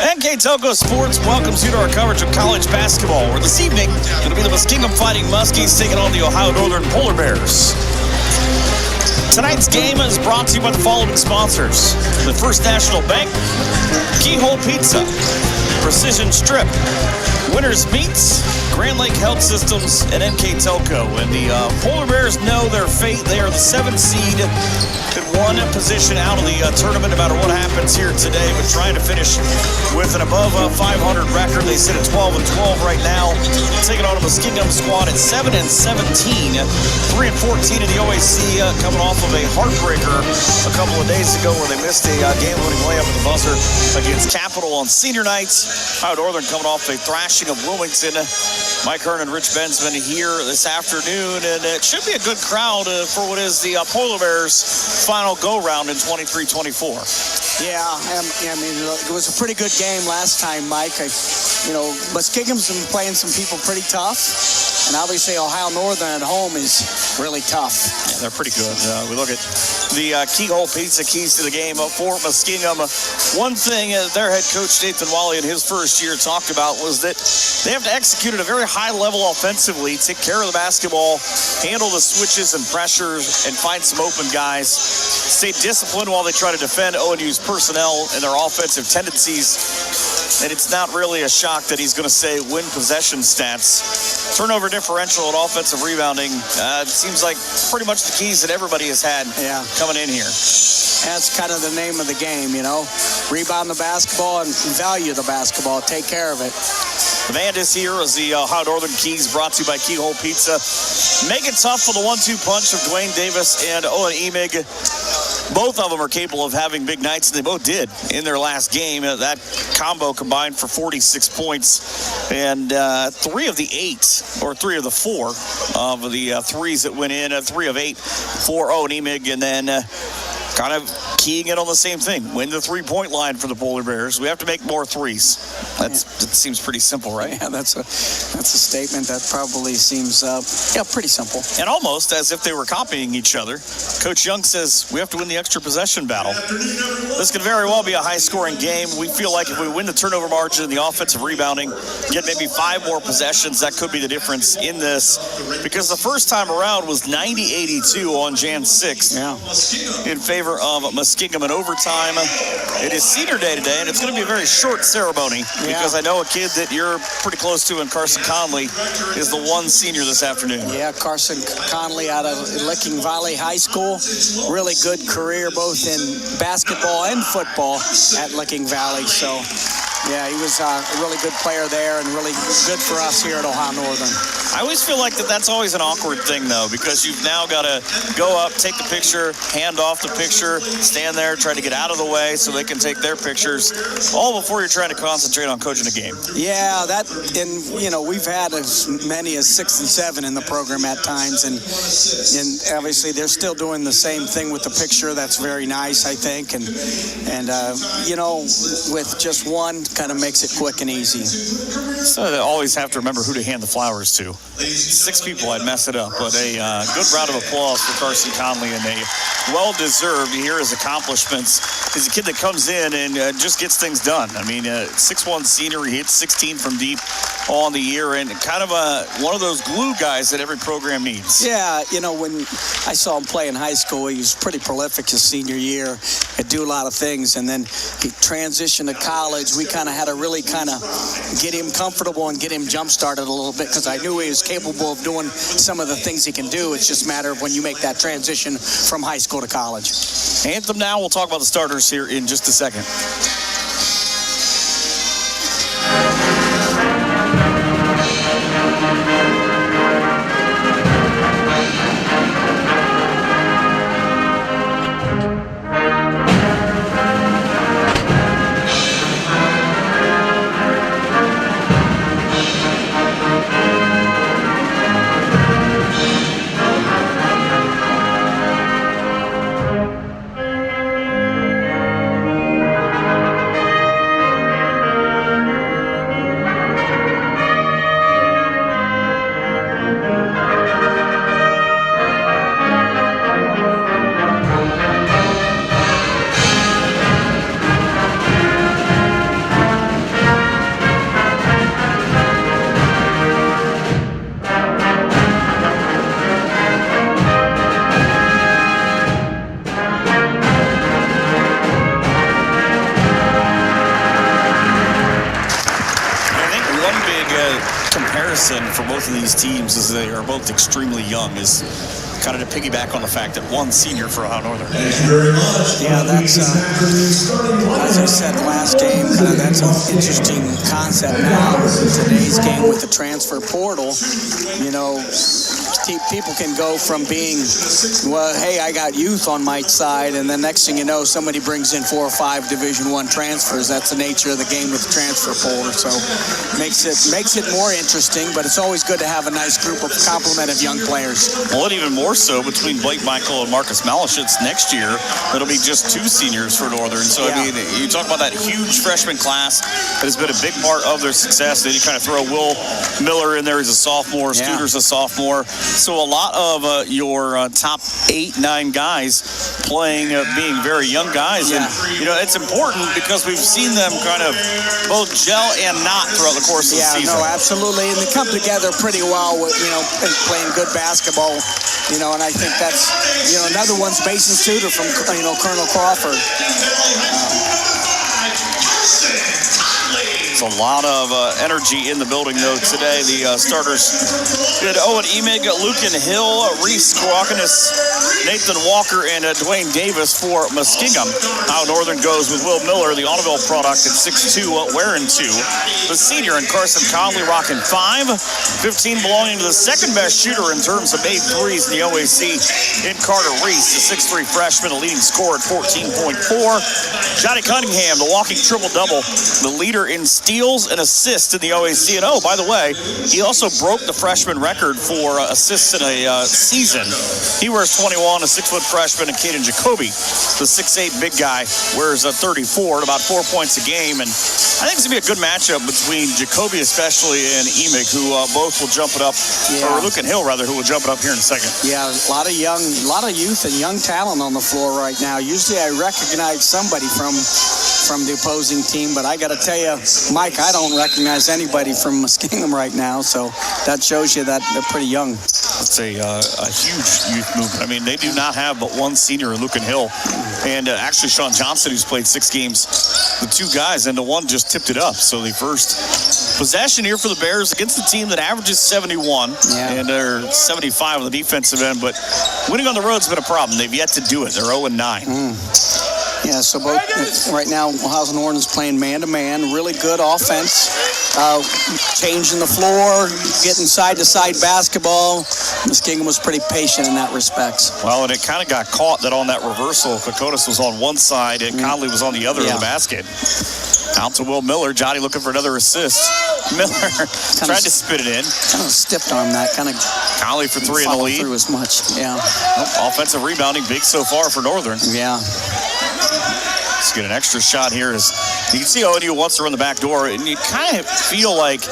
NK Telco Sports welcomes you to our coverage of college basketball, where this evening it'll be the Muskingum Fighting Muskies taking on the Ohio Northern Polar Bears. Tonight's game is brought to you by the following sponsors: the First National Bank, Keyhole Pizza, Precision Strip, Winners Meats, Grand Lake Health Systems, and NK Telco. And the Polar Bears know their fate. They are the 7th seed in one position out of the tournament, no matter what happens here today, but trying to finish with an above 500 record. They sit at 12-12 right now, taking on a Muskingum squad at 7-17, 3-14 in the OAC, coming off of a heartbreaker a couple of days ago where they missed a game-winning layup at the buzzer against Capital on senior night. Ohio Northern coming off a thrashing of Wilmington. Mike Hearn and Rich Bensman here this afternoon, and it should be a good crowd for what is the Polar Bears' final go-round in 23-24. Yeah, I mean, it was a pretty good game last time, Mike. Muskingum's been playing some people pretty tough, and obviously Ohio Northern at home is really tough. Yeah, they're pretty good. We look at the Keyhole Pizza keys to the game for Muskingum. One thing their head coach Nathan Wally in his first year talked about was that they have to execute at a very high level offensively, take care of the basketball, handle the switches and pressures, and find some open guys. Stay disciplined while they try to defend ONU's personnel and their offensive tendencies. And it's not really a shock that he's going to say win possession stats. Turnover differential and offensive rebounding, it seems like pretty much the keys that everybody has had coming in here. That's kind of the name of the game, Rebound the basketball and value the basketball. Take care of it. The band is here as the Ohio Northern Keys, brought to you by Keyhole Pizza. Make it tough for the 1-2 punch of Dwayne Davis and Owen Emig. Both of them are capable of having big nights, and they both did in their last game. That combo combined for 46 points, and 3 of the 4 of the threes that went in, 3 of 8 for Owen Emig, and then kind of keying in on the same thing. Win the three-point line for the Polar Bears. We have to make more threes. That seems pretty simple, right? Yeah, that's a statement that probably seems pretty simple. And almost as if they were copying each other. Coach Young says we have to win the extra possession battle. This could very well be a high-scoring game. We feel like if we win the turnover margin and the offensive rebounding, get maybe 5 more possessions, that could be the difference in this. Because the first time around was 90-82 on Jan 6th in favor of Muskingum in overtime. It is senior day today, and it's going to be a very short ceremony because I know a kid that you're pretty close to in Carson Conley is the one senior this afternoon. Yeah, Carson Conley out of Licking Valley High School. Really good career both in basketball and football at Licking Valley. So, yeah, he was a really good player there and really good for us here at Ohio Northern. I always feel like that's always an awkward thing, though, because you've now got to go up, take the picture, hand off the picture, stand there, try to get out of the way so they can take their pictures, all before you're trying to concentrate on coaching a game. Yeah, we've had as many as 6 and 7 in the program at times, and obviously they're still doing the same thing with the picture. That's very nice, I think, and with just one, kind of makes it quick and easy. So they always have to remember who to hand the flowers to. 6 people, I'd mess it up, but a good round of applause for Carson Conley, and a well-deserved. You hear his accomplishments. He's a kid that comes in and just gets things done. I mean, 6'1" senior, he hits 16 from deep on the year, and kind of one of those glue guys that every program needs. Yeah, when I saw him play in high school, he was pretty prolific his senior year. He'd do a lot of things, and then he transitioned to college. We kind of had to really kind of get him comfortable and get him jump-started a little bit because I knew he was capable of doing some of the things he can do. It's just a matter of when you make that transition from high school to college. Anthem now. We'll talk about the starters here in just a second. comparison for both of these teams, as they are both extremely young, is kind of to piggyback on the fact that one senior for Ohio Northern. Thank you very much. Yeah, that's, as I said last game, that's an interesting concept now. Today's game with the transfer portal, you know, people can go from being, well, hey, I got youth on my side, and then next thing you know, somebody brings in 4 or 5 Division I transfers. That's the nature of the game with the transfer portal. So makes it more interesting, but it's always good to have a nice group of complement of young players. Well, and even more so between Blake Michael and Marcus Malashitz next year, it'll be just 2 seniors for Northern. So, yeah. I mean, you talk about that huge freshman class that has been a big part of their success. Then you kind of throw Will Miller in there. He's a sophomore. Yeah. Studer's a sophomore. So a lot of your top 8, 9 guys playing, being very young guys. Yeah. And, you know, it's important because we've seen them kind of both gel and not throughout the course of the season. Yeah, no, absolutely. And they come together pretty well with, you know, playing good basketball, you know, and I think that's, you know, another one's Mason Studer from, you know, Colonel Crawford. It's a lot of energy in the building, though, today. The starters did Owen Emig, Lucan Hill, Reese Krawkinis, Nathan Walker, and Dwayne Davis for Muskingum. How Northern goes with Will Miller, the Audubon product, at 6'2", Warren 2. The senior and Carson Conley rocking 5. 15 belonging to the second-best shooter in terms of made threes in the OAC in Carter Reese, the 6'3" freshman, a leading scorer at 14.4. Johnny Cunningham, the walking triple-double, the leader in steals and assists in the OAC. And oh, by the way, he also broke the freshman record for assists in a season. He wears 21, a 6-foot freshman, and Caden Jacoby, the 6'8" big guy, wears 34 at about 4 points a game. And I think it's going to be a good matchup between Jacoby especially and Emig, who both will jump it up, or Lucan Hill, rather, who will jump it up here in a second. Yeah, a lot of youth and young talent on the floor right now. Usually I recognize somebody from the opposing team, but I got to tell you, Mike, I don't recognize anybody from Muskingum right now, so that shows you that they're pretty young. It's a huge youth movement. I mean, they do not have but one senior in Lucan Hill, and actually Sean Johnson, who's played 6 games, the 2 guys, and the one just tipped it up. So the first possession here for the Bears against the team that averages 71, and they're 75 on the defensive end, but winning on the road's been a problem. They've yet to do it. They're 0-9. Yeah, so both right now, Ohio Northern is playing man-to-man, really good offense, changing the floor, getting side-to-side basketball. Muskingum was pretty patient in that respect. Well, and it kind of got caught that on that reversal, Kokotis was on one side and Conley was on the other of the basket. Out to Will Miller. Johnny looking for another assist. Miller tried to spit it in. Kind of stiffed on that. Kind of Conley for 3 in the lead. Through as much, Offensive rebounding, big so far for Northern. Yeah. Let's get an extra shot here. As you can see, ONU wants to run the back door, and you kind of feel like,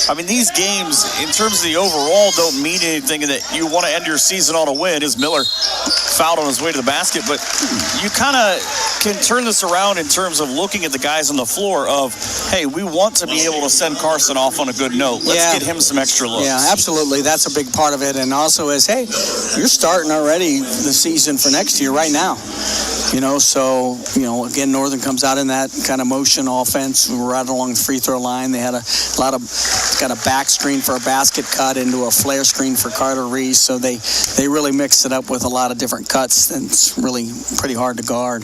I mean, these games, in terms of the overall, don't mean anything, and that you want to end your season on a win. As Miller fouled on his way to the basket, but you kind of can turn this around in terms of looking at the guys on the floor of, hey, we want to be able to send Carson off on a good note. Let's get him some extra looks. Yeah, absolutely. That's a big part of it. And also is, hey, you're starting already the season for next year right now. You know, so, you know, again, Northern comes out in that kind of motion offense right along the free throw line. They had got a back screen for a basket cut into a flare screen for Carter Reese. So they really mixed it up with a lot of different cuts. And it's really pretty hard to guard.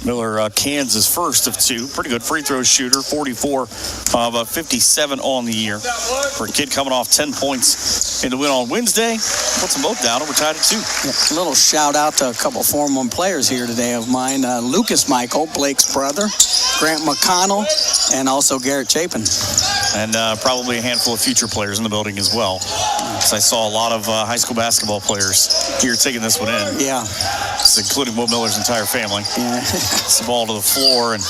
Miller cans his first of 2. Pretty good free throw shooter, 44 of 57 on the year. For a kid coming off 10 points in the win on Wednesday, puts them both down. We're tied at 2. Yeah, a little shout out to a couple Form 1 players here today of mine. Lucas Michael, Blake's brother, Grant McConnell, and also Garrett Chapin. And probably a handful of future players in the building as well. So I saw a lot of high school basketball players here taking this one in. Yeah. Including Will Miller's entire family. Yeah. It's the ball to the floor, and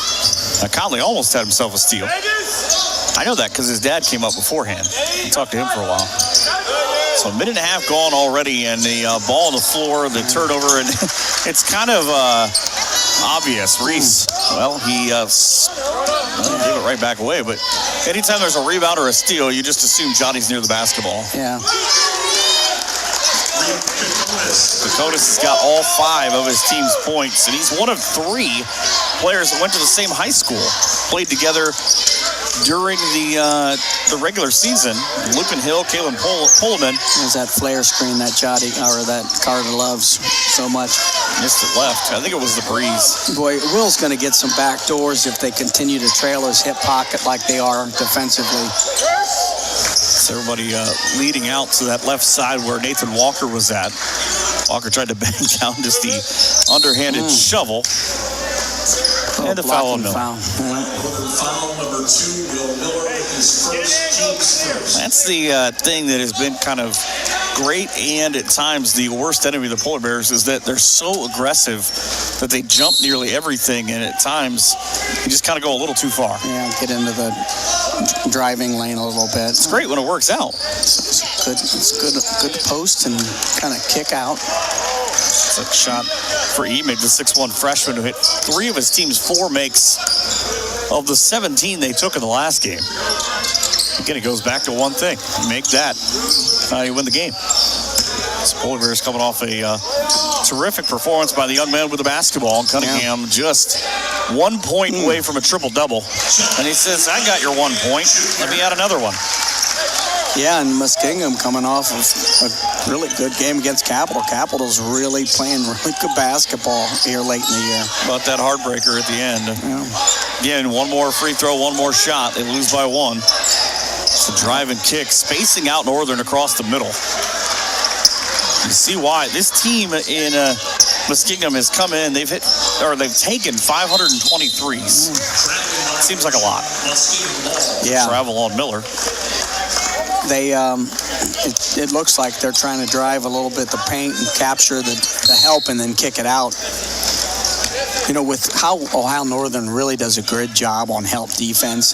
Conley almost had himself a steal. I know that because his dad came up beforehand. I talked to him for a while. So a minute and a half gone already, and the ball on the floor, the turnover, and it's kind of obvious. Reese, well, he gave it right back away, but anytime there's a rebound or a steal, you just assume Johnny's near the basketball. Yeah. Kokotis has got all 5 of his team's points, and he's one of 3 players that went to the same high school, played together during the regular season. Luke and Hill, Kalen Pullman. There's that flare screen that that Carter loves so much. Missed it left. I think it was the breeze. Boy, Will's going to get some back doors if they continue to trail his hip pocket like they are defensively. So everybody leading out to that left side where Nathan Walker was at. Walker tried to bang down just the underhanded shovel. And a foul on Miller. Foul number 2, Will Miller, his first. That's the thing that has been kind of great and at times the worst enemy of the Polar Bears is that they're so aggressive that they jump nearly everything, and at times you just kind of go a little too far. Yeah, get into the driving lane a little bit. It's great when it works out. It's good post and kind of kick out. It's a shot for Emig, the 6'1 freshman who hit 3 of his team's 4 makes of the 17 they took in the last game. Again, it goes back to one thing. You make that, you win the game. This Polar Bears coming off a terrific performance by the young man with the basketball. And Cunningham just 1 point away from a triple-double. And he says, I got your 1 point. Let me add another one. Yeah, and Muskingum coming off of a really good game against Capital. Capital's really playing really good basketball here late in the year. About that heartbreaker at the end. Yeah. Again, one more free throw, one more shot. They lose by 1. It's a drive and kick, spacing out Northern across the middle. You see why this team in Muskingum has come in. They've taken 523s. Seems like a lot. Yeah. Travel on Miller. They it looks like they're trying to drive a little bit the paint and capture the help and then kick it out. You know, with how Ohio Northern really does a good job on help defense,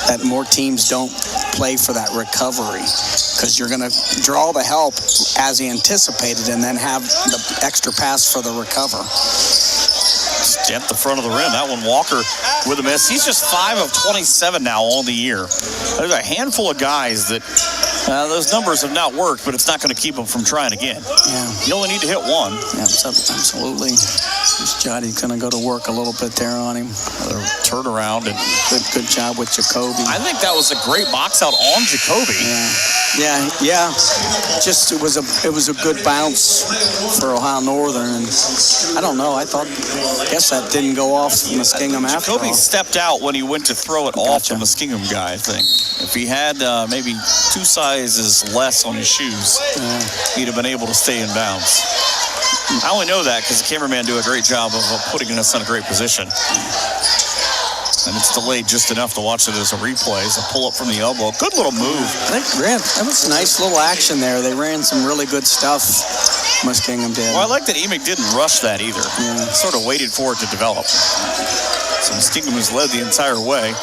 that more teams don't play for that recovery because you're going to draw the help as anticipated and then have the extra pass for the recover. Just at the front of the rim. That one, Walker with a miss. He's just 5 of 27 now on the year. There's a handful of guys that those numbers have not worked, but it's not going to keep them from trying again. Yeah. You only need to hit 1. Yeah, absolutely. This Johnny's going to go to work a little bit there on him. Another turnaround and good job with Jacoby. I think that was a great box out on Jacoby. Yeah. Just it was a good bounce for Ohio Northern, and I don't know. I guess that didn't go off Muskingum after all. Jacoby stepped out when he went to throw it off the Muskingum guy, I think. If he had maybe 2 sizes less on his shoes, he'd have been able to stay in bounds. I only know that because the cameraman do a great job of putting us in a great position. And it's delayed just enough to watch it as a replay. As a pull up from the elbow. Good little move. That was a nice little action there. They ran some really good stuff, Muskingum did. Well, I like that Emig didn't rush that either. Yeah. Sort of waited for it to develop. So Muskingum has led the entire way.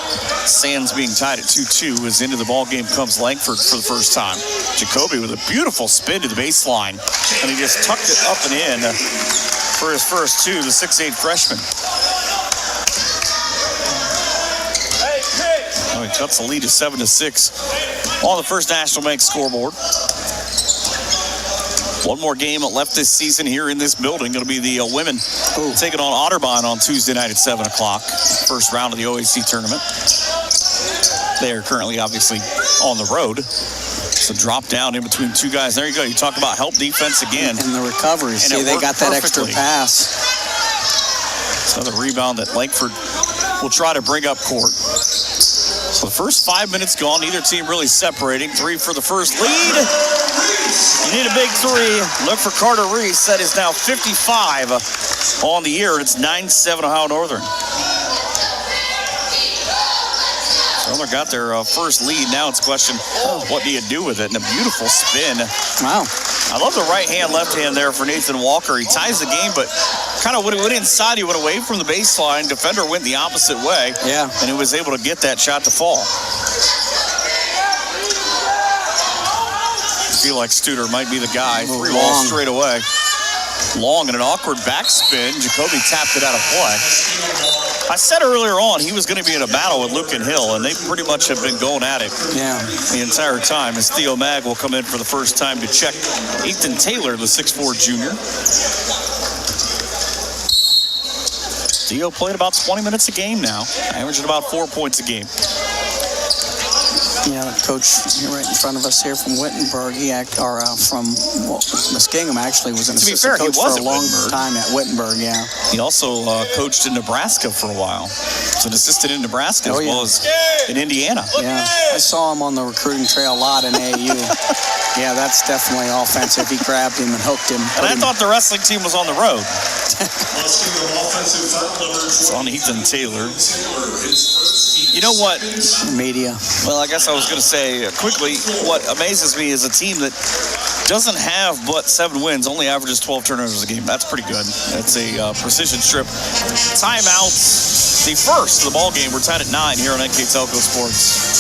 Sands being tied at 2-2 as into the ball game comes Langford for the first time. Jacoby with a beautiful spin to the baseline. And he just tucked it up and in for his first 2, the 6'8 freshman. He cuts the lead to 7-6 on the First National Bank scoreboard. One more game left this season here in this building. It'll be the women taking on Otterbein on Tuesday night at 7 o'clock. First round of the OAC tournament. They are currently, obviously, on the road. So drop down in between 2 guys. There you go. You talk about help defense again. And the recovery. See, they got that extra pass. It's another rebound that Langford will try to bring up court. So the first 5 minutes gone. Neither team really separating. 3 for the first lead. You need a big 3. Look for Carter Reese. That is now 55 on the year. It's 9-7 Ohio Northern. Northern got their first lead. Now it's a question, what do you do with it? And a beautiful spin. Wow. I love the right hand, left hand there for Nathan Walker. He ties the game, but kind of when he went inside, he went away from the baseline. Defender went the opposite way. Yeah. And he was able to get that shot to fall. I feel like Studer might be the guy. 3 balls straight away. Long and an awkward backspin. Jacoby tapped it out of play. I said earlier on he was going to be in a battle with Luke and Hill, and they pretty much have been going at it the entire time. As Theo Mag will come in for the first time to check Ethan Taylor, the 6'4 junior. Theo played about 20 minutes a game now, averaging about 4 points a game. Yeah, the coach here right in front of us here from Wittenberg, from Muskingum actually was an To be fair, assistant he coach was for a at long Wittenberg. time at Wittenberg, yeah. He also coached in Nebraska for a while. He's an assistant in Nebraska as well as in Indiana. Yeah, I saw him on the recruiting trail a lot in AAU. Yeah, that's definitely offensive. He grabbed him and hooked him. And I thought the wrestling team was on the road. Muskingum offensive foul number It's on Ethan Taylor. Taylor, his first team. You know what? Media. Well, I guess I was going to say quickly, what amazes me is a team that doesn't have but 7 wins, only averages 12 turnovers a game. That's pretty good. That's a precision strip. Timeouts, the first of the ball game. We're tied at 9 here on NK Telco Sports.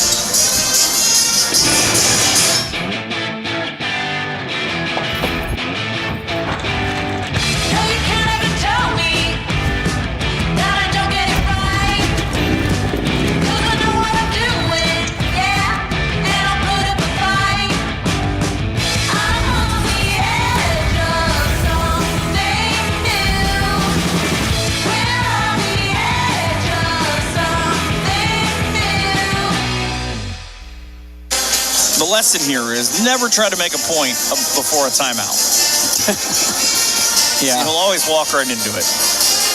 The lesson here is never try to make a point before a timeout. Yeah. You'll always walk right into it.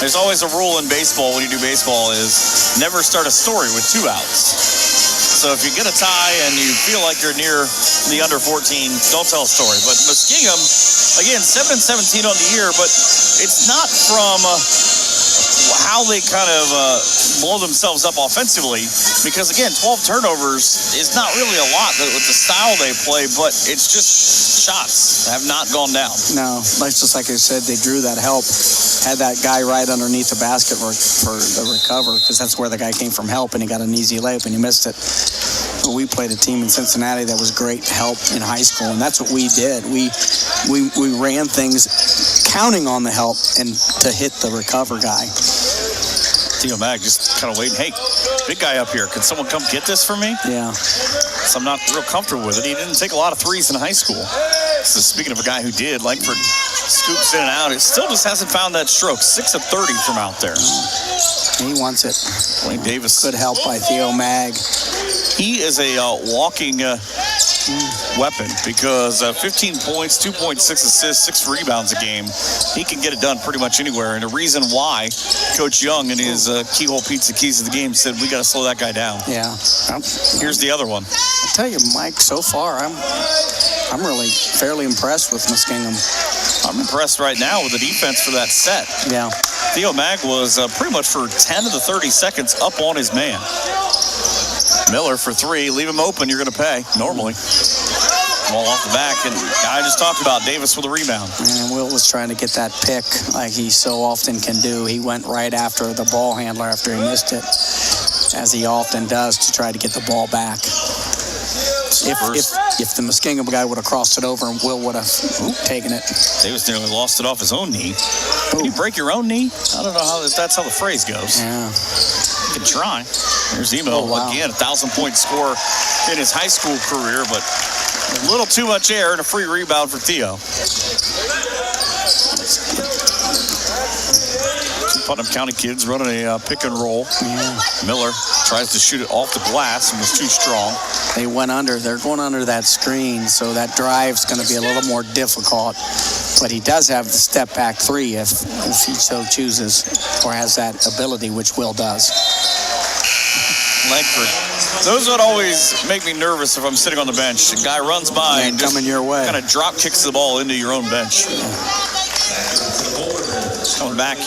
There's always a rule in baseball when you do baseball is never start a story with 2 outs. So if you get a tie and you feel like you're near the under 14, don't tell a story. But Muskingum, again, 7-17 on the year, but it's not from how they kind of blow themselves up offensively, because again, 12 turnovers is not really a lot with the style they play, but it's just shots have not gone down. No, just like I said, they drew that help, had that guy right underneath the basket for the recover, because that's where the guy came from help, and he got an easy layup and he missed it. But we played a team in Cincinnati that was great help in high school, and that's what we did. We ran things counting on the help and to hit the recover guy. Theo Mag just kind of waiting. Hey, big guy up here. Can someone come get this for me? Yeah. So I'm not real comfortable with it. He didn't take a lot of threes in high school. So speaking of a guy who did, Langford scoops in and out. It still just hasn't found that stroke. 6 of 30 from out there. He wants it. Wayne Davis. Good help by Theo Mag. He is a walking weapon because 15 points, 2.6 assists, 6 rebounds a game. He can get it done pretty much anywhere. And the reason why Coach Young in his Keyhole Pizza Keys of the game said, we got to slow that guy down. Yeah. Here's the other one. I tell you, Mike, so far, I'm really fairly impressed with Muskingum. I'm impressed right now with the defense for that set. Yeah. Theo Mag was pretty much for 10 of the 30 seconds up on his man. Miller for 3. Leave him open, you're going to pay, normally. Ball off the back, and I just talked about Davis with a rebound. And Will was trying to get that pick like he so often can do. He went right after the ball handler after he missed it, as he often does, to try to get the ball back. If the Muskingum guy would have crossed it over, and Will would have taken it. Davis nearly lost it off his own knee. Can you break your own kney? I don't know if that's how the phrase goes. Yeah. You can try. There's Emo again, 1,000-point scorer in his high school career, but a little too much air and a free rebound for Theo. Two Putnam County kids running a pick and roll. Yeah. Miller tries to shoot it off the glass and was too strong. They went under. They're going under that screen, so that drive's going to be a little more difficult. But he does have the step back 3 if he so chooses, or has that ability, which Will does. Langford. Those would always make me nervous if I'm sitting on the bench. The guy runs by and just coming your way. Kind of drop kicks the ball into your own bench. Coming back.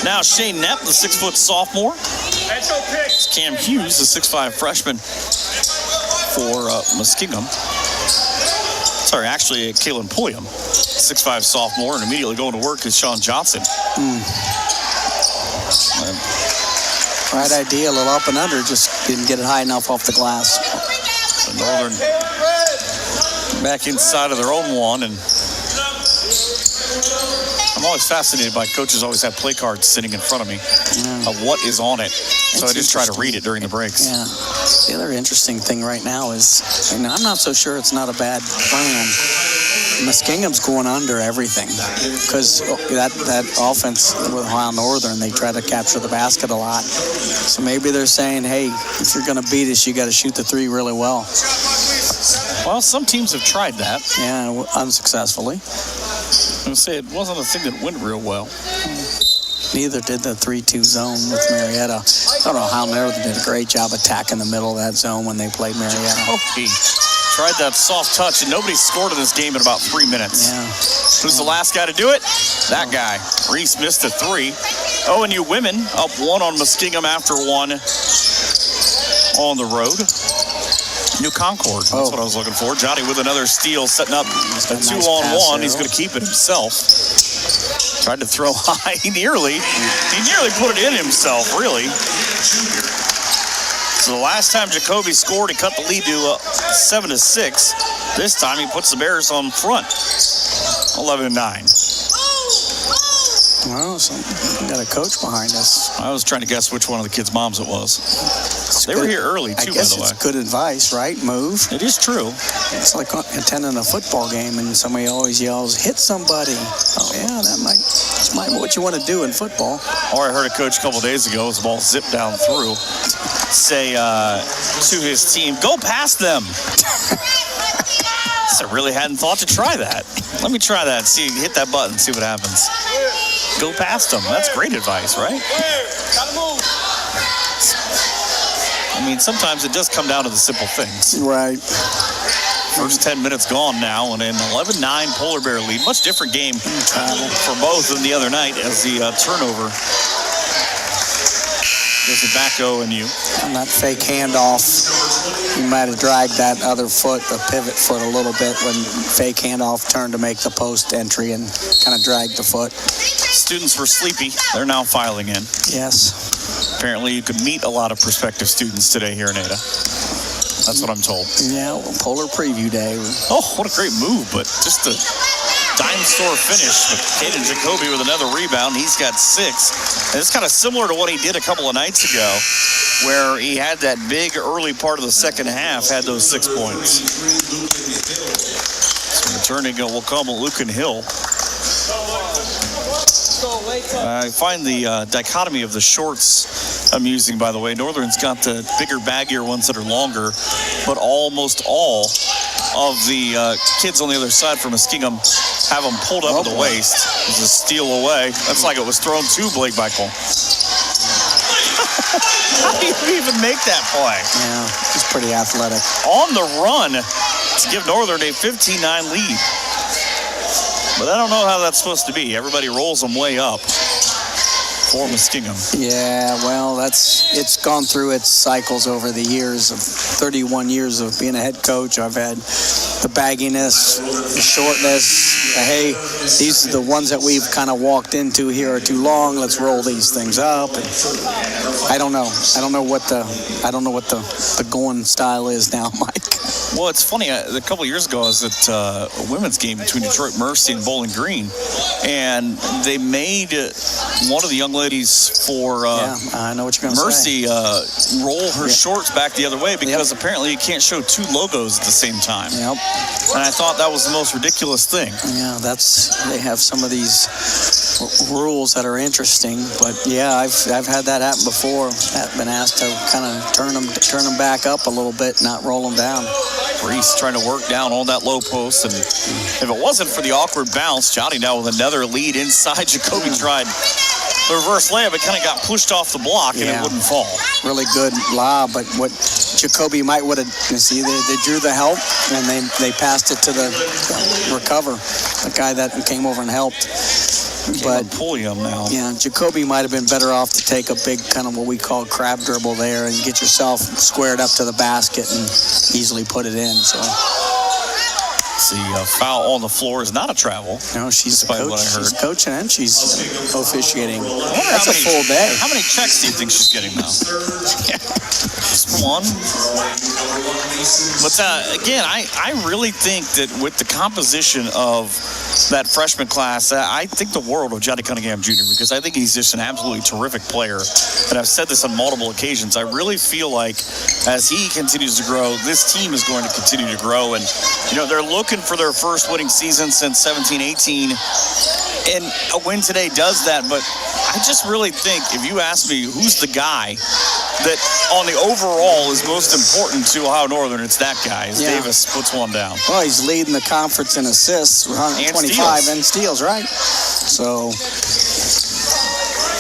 Now Shane Knapp, the 6-foot sophomore. It's Cam Hughes, the 6'5 freshman for Muskingum. Sorry, actually, Kalen Pulliam, 6'5 sophomore, and immediately going to work is Sean Johnson. Right idea, a little up and under, just didn't get it high enough off the glass. The Northern back inside of their own one, and I'm always fascinated by coaches always have play cards sitting in front of me of what is on it. So I just try to read it during the breaks. Yeah. The other interesting thing right now is, and I'm not so sure it's not a bad plan, Muskingum's going under everything because that offense with Ohio Northern, they try to capture the basket a lot. So maybe they're saying, hey, if you're going to beat us, you got to shoot the three really well. Well, some teams have tried that. Yeah, unsuccessfully. I would say it wasn't a thing that went real well. Neither did the 3-2 zone with Marietta. I don't know how Northern did a great job attacking the middle of that zone when they played Marietta. He tried that soft touch, and nobody scored in this game in about 3 minutes. Yeah. Who's the last guy to do it? That guy. Reese missed a three. ONU women up one on Muskingum after one on the road. New Concord. That's what I was looking for. Johnny with another steal, setting up a 2-on-1. He's going to keep it himself. Tried to throw high. He nearly put it in himself, really. So the last time Jacoby scored, he cut the lead to 7-6. This time he puts the Bears on front, 11-9. Well, we got a coach behind us. I was trying to guess which one of the kids' moms it was. They were here early, too, by the way. It's good advice, right? Move. It is true. It's like attending a football game and somebody always yells, hit somebody. Oh, yeah, that's what you want to do in football. Or I heard a coach a couple days ago, as the ball zipped down through, say to his team, go past them. I really hadn't thought to try that. Let me try that. See, hit that button, see what happens. Go past them. That's great advice, right? I mean, sometimes it does come down to the simple things. Right. First 10 minutes gone now, and an 11-9 Polar Bear lead. Much different game for both than the other night as the turnover goes it back to ONU. And that fake handoff, you might have dragged that other foot, the pivot foot, a little bit when fake handoff turned to make the post entry and kind of dragged the foot. Students were sleepy. They're now filing in. Yes. Apparently you could meet a lot of prospective students today here in Ada. That's what I'm told. Yeah, well, Polar Preview Day. Oh, what a great move, but just a dime store finish. Caden Jacoby with another rebound. He's got 6. And it's kind of similar to what he did a couple of nights ago, where he had that big early part of the second half, had those 6 points. So returning will come Lucan Hill. I find the dichotomy of the shorts amusing, by the way. Northern's got the bigger, baggier ones that are longer, but almost all of the kids on the other side from Muskingum have them pulled up at the waist. It's a steal away. That's like it was thrown to Blake Michael. How do you even make that play? Yeah, he's pretty athletic. On the run to give Northern a 15-9 lead. But I don't know how that's supposed to be. Everybody rolls them way up for Muskingum. Yeah, well, it's gone through its cycles over the years of 31 years of being a head coach. I've had the bagginess, the shortness, the hey, these are the ones that we've kind of walked into here are too long. Let's roll these things up. And I don't know. I don't know what the going style is now, Mike. Well, it's funny. A couple of years ago, I was at a women's game between Detroit Mercy and Bowling Green, and they made one of the young ladies for I know what you're going to Mercy roll her shorts back the other way because apparently you can't show 2 logos at the same time. Yep. And I thought that was the most ridiculous thing. Yeah, they have some of these rules that are interesting, but yeah, I've had that happen before. I've been asked to kind of turn them back up a little bit, not roll them down. Reese trying to work down on that low post, and if it wasn't for the awkward bounce, Johnny now with another lead inside. Jacoby tried the reverse layup. It kind of got pushed off the block, and it wouldn't fall. Really good lob, but what Jacoby might would have, see, they drew the help, and they passed it to the recover, the guy that came over and helped. But Pulliam now. Yeah, Jacoby might have been better off to take a big kind of what we call crab dribble there and get yourself squared up to the basket and easily put it in. So the foul on the floor is not a travel. No, she's a coach. She's coaching and she's officiating. That's a full day. How many checks do you think she's getting now? Just one. But again, I really think that with the composition of that freshman class, I think the world of Johnny Cunningham Jr. because I think he's just an absolutely terrific player. And I've said this on multiple occasions. I really feel like as he continues to grow, this team is going to continue to grow. And, they're looking for their first winning season since 17-18. And a win today does that. But I just really think, if you ask me who's the guy that on the overall is most important to Ohio Northern, it's that guy. Davis puts one down. Well, he's leading the conference in assists, 125 and steals, right? So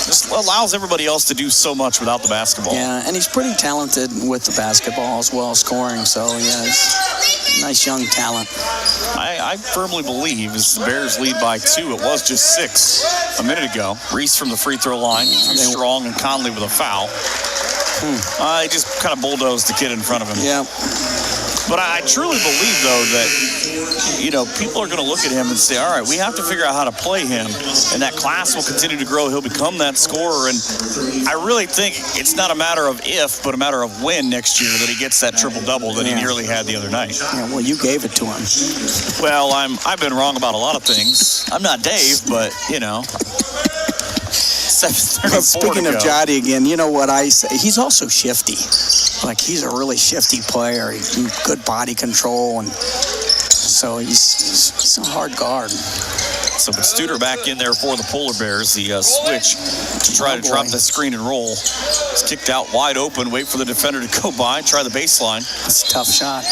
just allows everybody else to do so much without the basketball. Yeah, and he's pretty talented with the basketball as well, scoring. So, yeah, he's a nice young talent. I firmly believe as the Bears lead by 2, it was just 6 a minute ago. Reese from the free throw line, Strong and Conley with a foul. He just kind of bulldozed the kid in front of him. Yeah. But I truly believe, though, that, people are going to look at him and say, all right, we have to figure out how to play him. And that class will continue to grow. He'll become that scorer. And I really think it's not a matter of if, but a matter of when next year that he gets that triple-double that he nearly had the other night. Yeah, well, you gave it to him. Well, I've been wrong about a lot of things. I'm not Dave, but, Well, speaking of Jotty again, you know what I say? He's also shifty. Like, he's a really shifty player. Good body control, and so he's a hard guard. So, but Studer back in there for the Polar Bears. The switch to try to drop the screen and roll. It's kicked out wide open. Wait for the defender to go by. Try the baseline. It's a tough shot.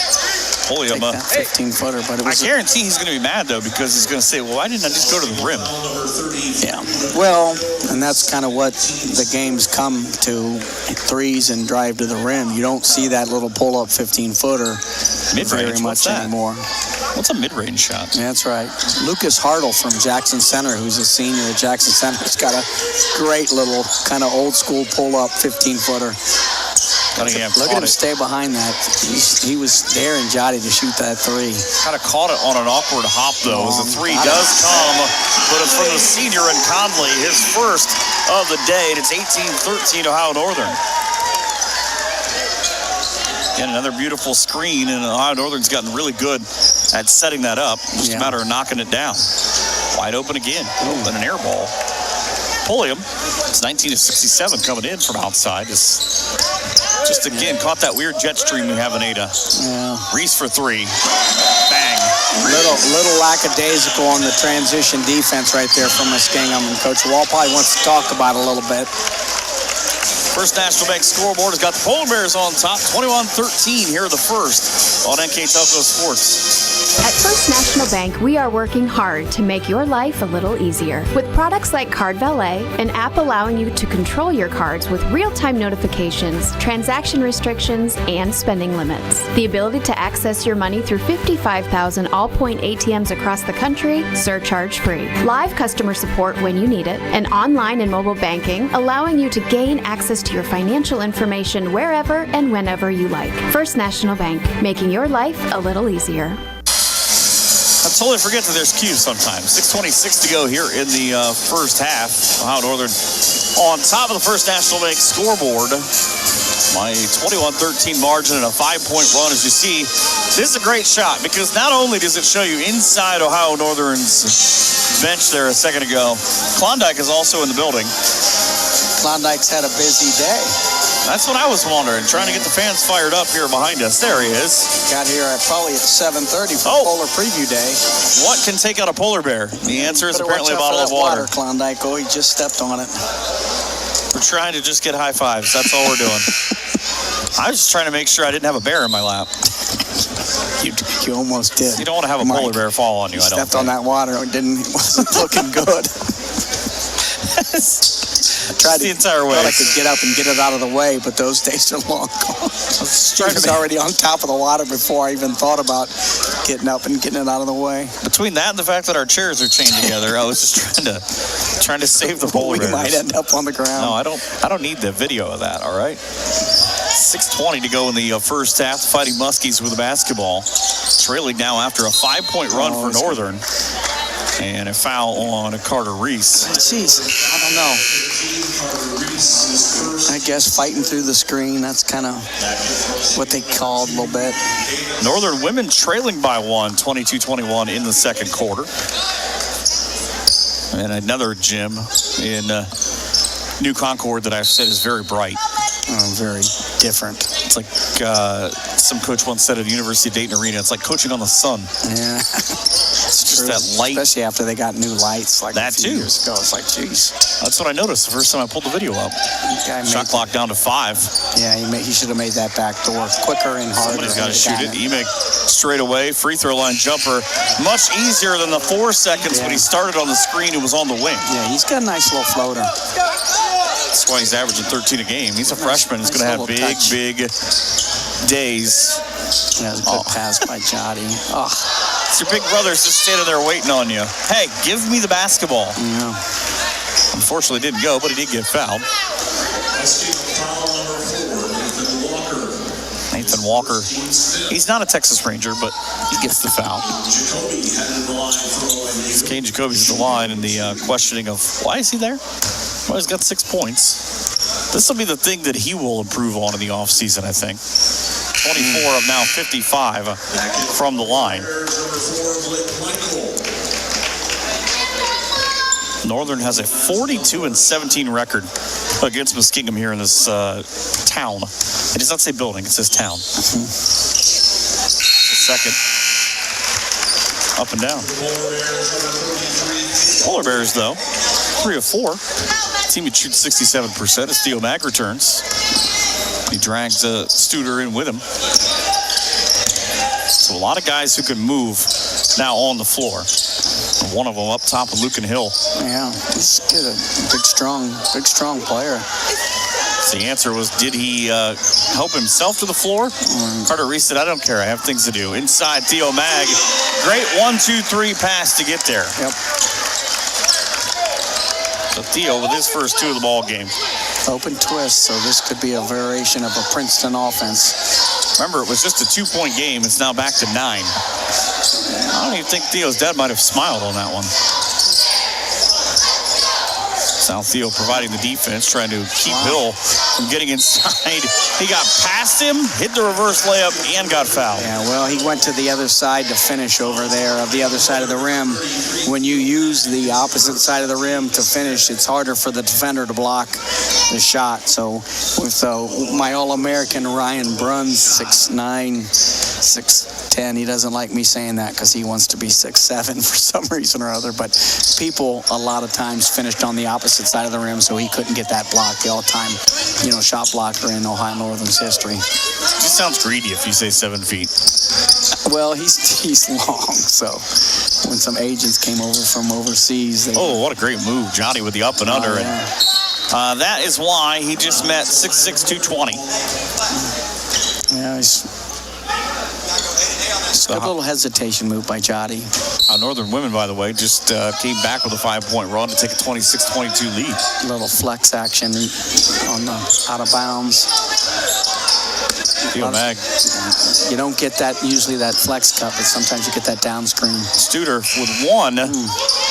Pulliam, 15-footer, but it was. I guarantee he's going to be mad though because he's going to say, "Well, why didn't I just go to the rim?" Yeah. Well, and that's kind of what the games come to: threes and drive to the rim. You don't see that little pull-up 15-footer very much anymore. What's a mid-range shot? Yeah, that's right. Lucas Hartle from Jackson Center, who's a senior at Jackson Center, has got a great little kind of old-school pull-up 15-footer. Look at him stay behind that. He was daring Jotty to shoot that three. Kind of caught it on an awkward hop, though, as the three does come. But it's from the senior and Conley, his first of the day, and it's 18-13 Ohio Northern. And another beautiful screen, and Ohio Northern's gotten really good at setting that up. Just a matter of knocking it down. Wide open again. And an air ball. Pulliam, it's 19-67 coming in from outside. Just again, caught that weird jet stream we have in Ada. Yeah. Reese for 3. Bang. Little lackadaisical on the transition defense right there from Muskingum. And Coach Wall probably wants to talk about it a little bit. First National Bank scoreboard has got the Polar Bears on top. 21-13 here the first on NK Telco Sports. At First National Bank, we are working hard to make your life a little easier. With products like Card Valet, an app allowing you to control your cards with real-time notifications, transaction restrictions, and spending limits. The ability to access your money through 55,000 all-point ATMs across the country, surcharge-free. Live customer support when you need it, and online and mobile banking, allowing you to gain access to your financial information wherever and whenever you like. First National Bank, making your life a little easier. I totally forget that there's Q's sometimes. 6:26 to go here in the first half. Ohio Northern on top of the First National Bank scoreboard. My 21-13 margin and a 5-point run. As you see, this is a great shot because not only does it show you inside Ohio Northern's bench there a second ago, Klondike is also in the building. Klondike's had a busy day. That's what I was wondering, trying to get the fans fired up here behind us. There he is. Got here probably at 7:30 for Polar Preview Day. What can take out a polar bear? The answer is apparently a bottle of water. Klondike. Oh, he just stepped on it. We're trying to just get high fives. That's all we're doing. I was just trying to make sure I didn't have a bear in my lap. You almost did. You don't want to have a polar bear fall on you, I don't think. Stepped on that water. It wasn't looking good. I tried the entire way. I thought I could get up and get it out of the way, but those days are long gone. I was already on top of the water before I even thought about getting up and getting it out of the way. Between that and the fact that our chairs are chained together, I was just trying to save the polar bears. We might end up on the ground. No, I don't need the video of that, all right? 6:20 to go in the first half. Fighting Muskies with the basketball. Trailing now after a 5-point run for Northern. And a foul on Carter Reese. Jeez, I don't know. I guess fighting through the screen, that's kind of what they called a little bit. Northern women trailing by 1, 22-21 in the second quarter. and another gym in New Concord that I've said is very bright. Very different. It's like some coach once said at the University of Dayton Arena, it's like coaching on the sun. Yeah. It's just true. that light. Especially after they got new lights like that a few too. years ago. It's like, geez. That's what I noticed the first time I pulled the video up. Shot clock down to 5. Yeah, he should have made that back door quicker and harder. Somebody's got to shoot it. Emick straight away. Free throw line jumper. Much easier than the 4 seconds when he started on the screen. It was on the wing. Yeah, he's got a nice little floater. That's why he's averaging 13 a game. He's a freshman. He's going to have big days. Yeah, it was a good pass by Jotty. Oh. It's your big brother's just standing there waiting on you. Hey, give me the basketball. Yeah. Unfortunately, didn't go, but he did get fouled. Nathan Walker. He's not a Texas Ranger, but he gets the foul. Kane Jacoby's at the line, and the questioning of why is he there? Well, he's got 6 points. This will be the thing that he will improve on in the offseason, I think. 24 of now 55 from the line. Northern has a 42-17 record against Muskingum here in this town. It does not say building, it says town. Second. Up and down. Polar Bears, though, 3 of 4. Team that shoots 67% as Theo Mag returns. He drags Studer in with him. So a lot of guys who can move now on the floor. One of them up top with Lucan Hill. Yeah, he's good. Big strong player. So the answer was, did he help himself to the floor? Carter Reese said, I don't care. I have things to do. Inside, Theo Mag. Great 1-2-3 pass to get there. Yep. So Theo with his first 2 of the ball game. Open twist, so this could be a variation of a Princeton offense. Remember, it was just a 2-point game. It's now back to 9. I don't even think Theo's dad might have smiled on that one. South Theo providing the defense, trying to keep Hill from getting inside. He got past him, hit the reverse layup, and got fouled. Yeah, well, he went to the other side to finish over there, of the other side of the rim. When you use the opposite side of the rim to finish, it's harder for the defender to block the shot. So with my All-American Ryan Bruns, 6'9", 6'10", he doesn't like me saying that because he wants to be 6'7" for some reason or other. But people a lot of times finished on the opposite side of the rim, so he couldn't get that block. The all-time, shot blocker in Ohio Northern's history. Just sounds greedy if you say 7 feet. Well, he's long, so when some agents came over from overseas, what a great move, Johnny, with the up and under. Yeah. And that is why he just met 6'6", 220. Yeah, it's a little hesitation move by Jotty. Northern women, by the way, just came back with a 5-point run to take a 26-22 lead. A little flex action on the out of bounds. Theo Mag. You don't get that usually, that flex cut, but sometimes you get that down screen. Studer with 1.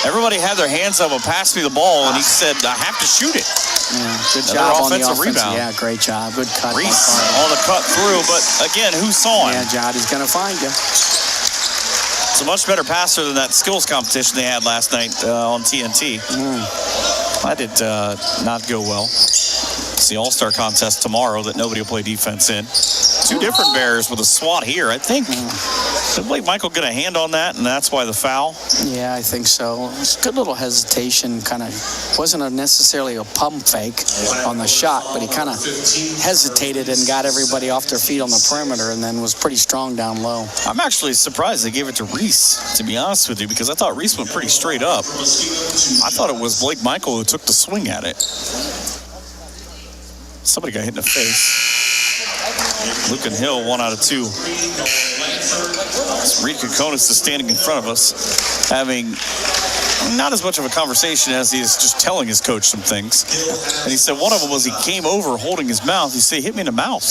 Everybody had their hands up and passed me the ball, and he said, I have to shoot it. Yeah, good Another job on the offensive offense. rebound. Yeah, great job. Good cut. Reese on the cut through, but again, who saw him? Yeah, Jotty's going to find you. It's a much better passer than that skills competition they had last night on TNT. That did not go well. It's the All-Star contest tomorrow that nobody will play defense in. 2 different Bears with a swat here. I think did Blake Michael get a hand on that, and that's why the foul? Yeah, I think so. It's a good little hesitation. Kind of wasn't necessarily a pump fake on the shot, but he kind of hesitated and got everybody off their feet on the perimeter, and then was pretty strong down low. I'm actually surprised they gave it to Reese, to be honest with you, because I thought Reese went pretty straight up. I thought it was Blake Michael who took the swing at it. Somebody got hit in the face. Lucan Hill, 1 out of 2. Reed Kokonis is standing in front of us, having not as much of a conversation as he is just telling his coach some things. And he said one of them was he came over holding his mouth. He said, hit me in the mouth.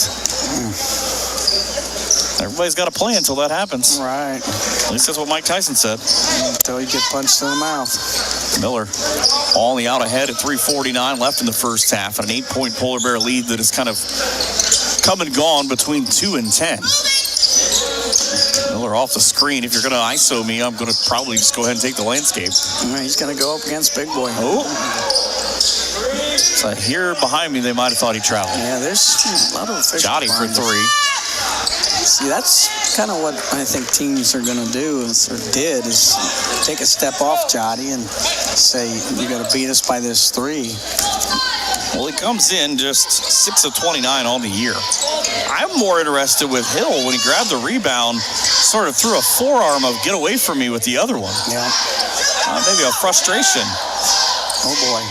Everybody's got a play until that happens. Right. At least that's what Mike Tyson said. Until you get punched in the mouth. Miller all the out ahead at 3:49 left in the first half. An 8-point Polar Bear lead that is kind of come and gone between 2 and 10. Miller Miller off the screen. If you're going to ISO me, I'm going to probably just go ahead and take the landscape. He's going to go up against Big Boy. Oh. So here behind me, they might have thought he traveled. Yeah, there's a lot of officials. Jotty for three. See, that's kind of what I think teams are going to do, or did, is take a step off Jotty and say, you're going to beat us by this 3. Well, he comes in just 6 of 29 on the year. I'm more interested with Hill when he grabbed the rebound, sort of threw a forearm of get away from me with the other one. Yeah. Maybe a frustration. Oh, boy.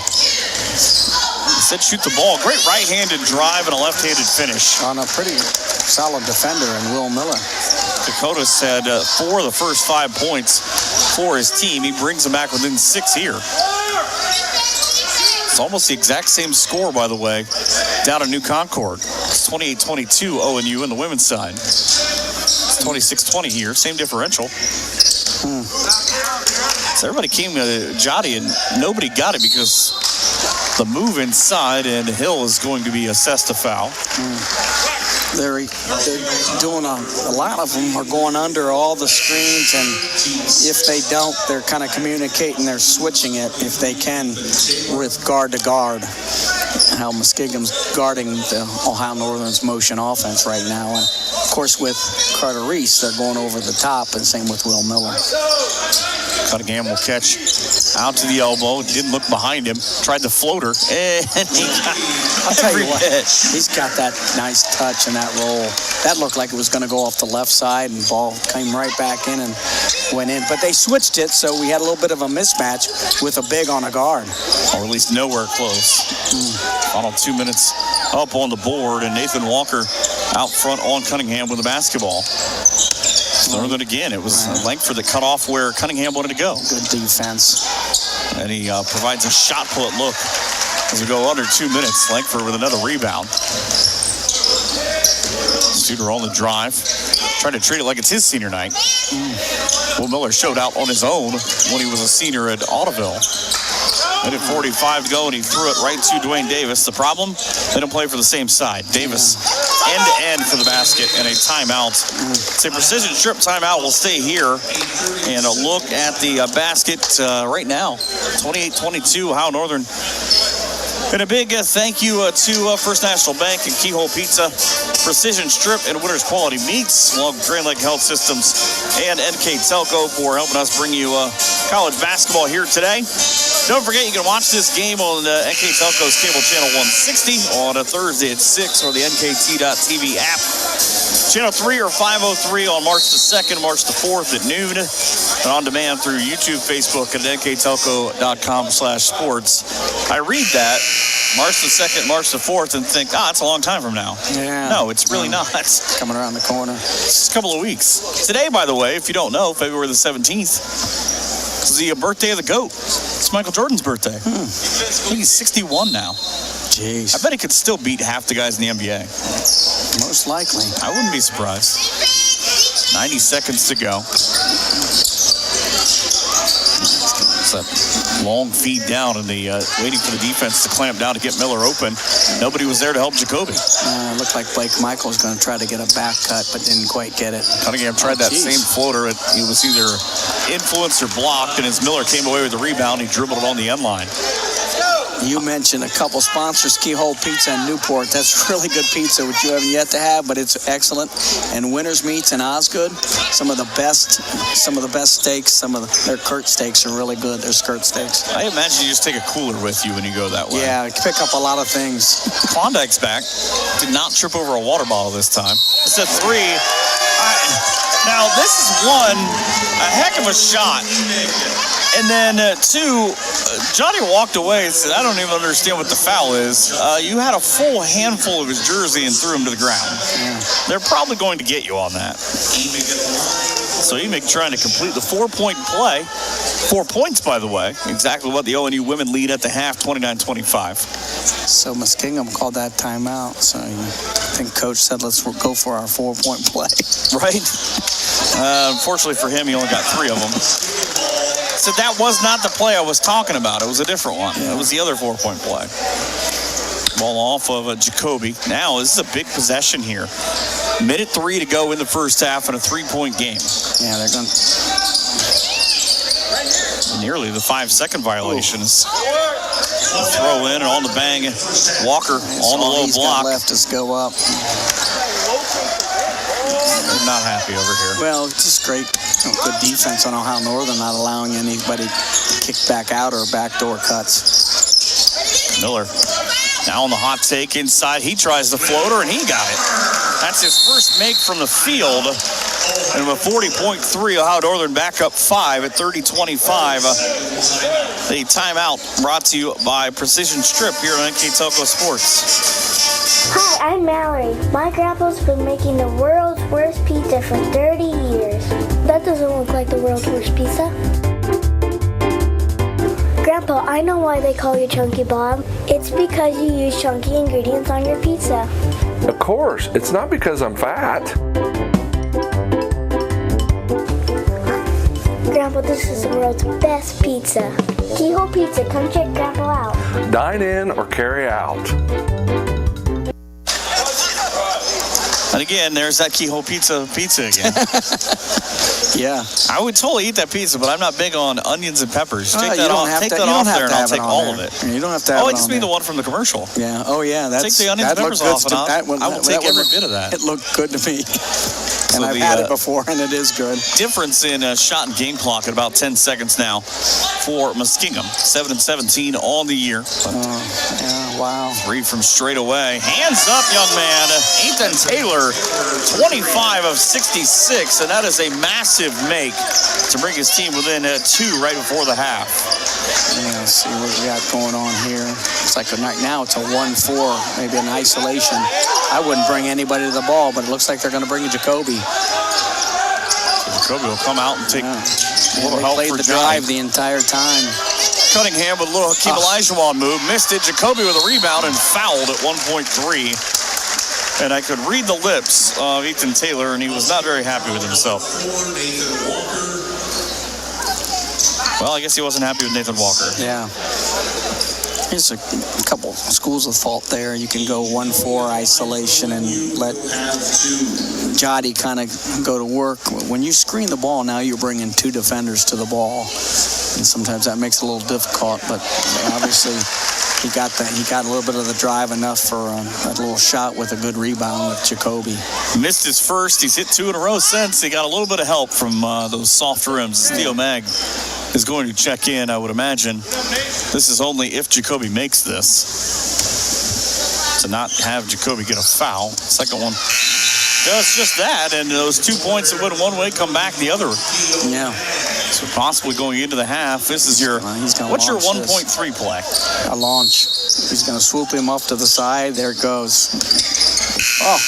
He said shoot the ball. Great right-handed drive and a left-handed finish. On a pretty solid defender in Will Miller. Dakota said 4 of the first 5 points for his team. He brings them back within 6 here. It's almost the exact same score, by the way, down in New Concord. It's 28-22 ONU on the women's side. It's 26-20 here, same differential. So everybody came to Jotty, and nobody got it because the move inside, and Hill is going to be assessed a foul. They're doing a lot of them are going under all the screens, and if they don't, they're kind of communicating. They're switching it if they can with guard to guard. How Muskingum's guarding the Ohio Northern's motion offense right now, and of course with Carter Reese, they're going over the top, and same with Will Miller. Cunningham will catch out to the elbow. Didn't look behind him. Tried the floater, and he got I'll tell you what, he's got that nice touch and that roll. That looked like it was going to go off the left side, and the ball came right back in and went in. But they switched it, so we had a little bit of a mismatch with a big on a guard. Or at least nowhere close. Final 2 minutes up on the board, and Nathan Walker out front on Cunningham with the basketball. Northern again. It was Langford that cut off where Cunningham wanted to go. Good defense. And he provides a shot put look as we go under 2 minutes. Langford with another rebound. Studer on the drive. Trying to treat it like it's his senior night. Will Miller showed out on his own when he was a senior at Audubon. Minute 45 to go, and he threw it right to Dwayne Davis. The problem, they don't play for the same side. Davis end-to-end for the basket and a timeout. It's a precision strip timeout. We'll stay here and a look at the basket right now. 28-22, Ohio Northern. And a big thank you to First National Bank and Keyhole Pizza, Precision Strip, and Winners Quality Meats, along with Grand Lake Health Systems and NK Telco for helping us bring you college basketball here today. Don't forget, you can watch this game on NK Telco's cable channel 160 on a Thursday at 6 or the NKT.TV app. Channel 3 or 503 on March the 2nd, March the 4th at noon. And on demand through YouTube, Facebook, and nktelco.com/sports. I read that, March the 2nd, March the 4th, and think, it's a long time from now. Yeah. No, it's really not. Coming around the corner. It's a couple of weeks. Today, by the way, if you don't know, February the 17th, is the birthday of the GOAT. It's Michael Jordan's birthday. I think he's 61 now. Jeez. I bet he could still beat half the guys in the NBA. Most likely. I wouldn't be surprised. 90 seconds to go. It's a long feed down, and the waiting for the defense to clamp down to get Miller open. Nobody was there to help Jacoby. It looked like Blake Michael was going to try to get a back cut, but didn't quite get it. Cunningham tried that same floater. He was either influenced or blocked, and as Miller came away with the rebound, he dribbled it on the end line. You mentioned a couple sponsors, Keyhole Pizza in Newport. That's really good pizza, which you haven't yet to have, but it's excellent. And Winners Meats in Osgood, some of the best steaks. Their Kurt steaks are really good. Their skirt steaks. I imagine you just take a cooler with you when you go that way. Yeah, pick up a lot of things. Klondike's back. Did not trip over a water bottle this time. It's a 3. Now, this is a heck of a shot. And then, Johnny walked away and said, I don't even understand what the foul is. You had a full handful of his jersey and threw him to the ground. Yeah. They're probably going to get you on that. So Emick trying to complete the 4-point play. 4 points, by the way. Exactly what the ONU women lead at the half, 29-25. So Muskingum called that timeout. So I think Coach said, let's go for our 4-point play. Right? Unfortunately for him, he only got 3 of them. So that was not the play I was talking about. It was a different one. It was the other 4-point play. Ball off of Jacoby. Now, this is a big possession here. Minute 3 to go in the first half in a 3-point game. Yeah, they're going Nearly the 5-second violations. Throw in and on the bang. Walker on the low block. Left us go up. They're not happy over here. Well, just great, good defense on Ohio Northern, not allowing anybody to kick back out or backdoor cuts. Miller now on the hot take inside. He tries the floater, and he got it. That's his first make from the field. And with 40.3, Ohio Northern back up 5 at 30-25. The timeout brought to you by Precision Strip here on NK Telco Sports. Hi, I'm Mallory. My grandpa's been making the world's worst pizza for 30 years. That doesn't look like the world's worst pizza. Grandpa, I know why they call you Chunky Bob. It's because you use chunky ingredients on your pizza. Of course, it's not because I'm fat. Grandpa, this is the world's best pizza. Keyhole Pizza, come check Grandpa out. Dine in or carry out. And again, there's that Keyhole Pizza again. Yeah. I would totally eat that pizza, but I'm not big on onions and peppers. Take You that don't off. have Take to- that you off don't have there, to and I'll have it take on all there. of it. You don't have to have Oh, it I just on mean the there. one from the commercial. Yeah. Oh, yeah. That's Take the onions and that peppers looked off, good and that one- I will that take one every looked- bit of that. It looked good to me. And So I've the, had it before, and it is good. Difference in shot and game clock at about 10 seconds now for Muskingum. 7-17 on the year. Yeah, wow. 3 from straight away. Hands up, young man. Ethan Taylor, 25 of 66, and that is a massive make to bring his team within 2 right before the half. Yeah, let's see what we got going on here. It's like right now it's a 1-4, maybe an isolation. I wouldn't bring anybody to the ball, but it looks like they're going to bring Jacoby. Jacoby will come out and take a little They help played for the Johnny. drive the entire time. Cunningham with a little Hakeem Olajuwon move. Missed it. Jacoby with a rebound and fouled at 1.3. And I could read the lips of Ethan Taylor, and he was not very happy with himself. Well, I guess he wasn't happy with Nathan Walker. Yeah. Here's a couple schools of thought there. You can go 1-4 isolation and let Jotty kind of go to work. When you screen the ball, now you're bringing 2 defenders to the ball. And sometimes that makes it a little difficult, but obviously he got a little bit of the drive enough for that little shot with a good rebound with Jacoby. Missed his first. He's hit 2 in a row since. He got a little bit of help from those soft rims. Theo Mag is going to check in, I would imagine. This is only if Jacoby makes this. To not have Jacoby get a foul. Second one does just that, and those 2 points that went one way come back the other. Yeah. So possibly going into the half. This is your, what's your 1.3 play? A launch. He's going to swoop him off to the side. There it goes. Oh.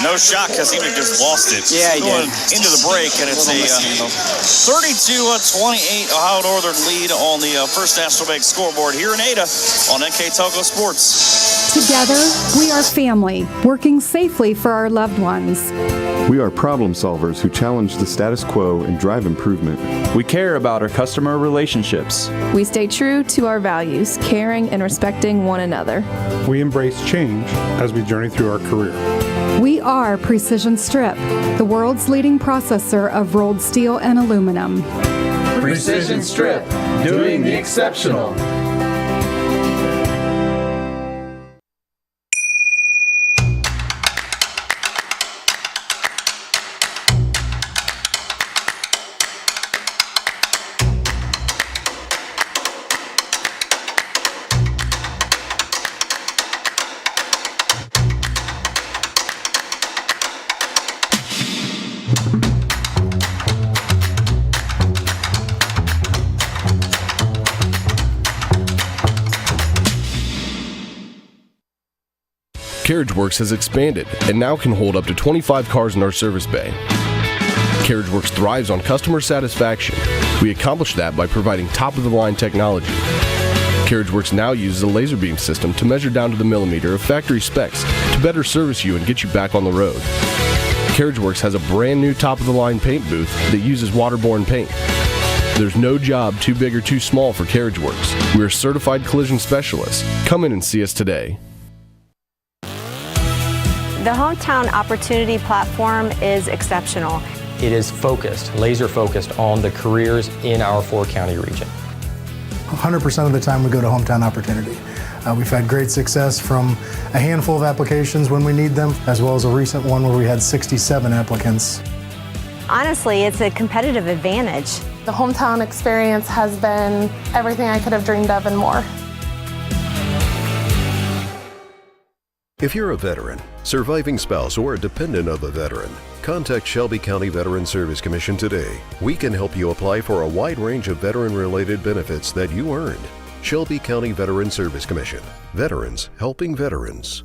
No shot because he just lost it. Yeah, he going did. into the break, and it's a 32-28 Ohio Northern lead on the First National Bank scoreboard here in Ada on NK Telco Sports. Together, we are family, working safely for our loved ones. We are problem solvers who challenge the status quo and drive improvement. We care about our customer relationships. We stay true to our values, caring and respecting one another. We embrace change as we journey through our career. We are Precision Strip, the world's leading processor of rolled steel and aluminum. Precision Strip, doing the exceptional. CarriageWorks has expanded and now can hold up to 25 cars in our service bay. CarriageWorks thrives on customer satisfaction. We accomplish that by providing top-of-the-line technology. CarriageWorks now uses a laser beam system to measure down to the millimeter of factory specs to better service you and get you back on the road. CarriageWorks has a brand new top-of-the-line paint booth that uses waterborne paint. There's no job too big or too small for CarriageWorks. We're certified collision specialists. Come in and see us today. The Hometown Opportunity Platform is exceptional. It is focused, laser focused on the careers in our 4-county region. 100% of the time we go to Hometown Opportunity. We've had great success from a handful of applications when we need them, as well as a recent one where we had 67 applicants. Honestly, it's a competitive advantage. The Hometown experience has been everything I could have dreamed of and more. If you're a veteran, surviving spouse, or a dependent of a veteran, contact Shelby County Veteran Service Commission today. We can help you apply for a wide range of veteran-related benefits that you earned. Shelby County Veteran Service Commission. Veterans helping veterans.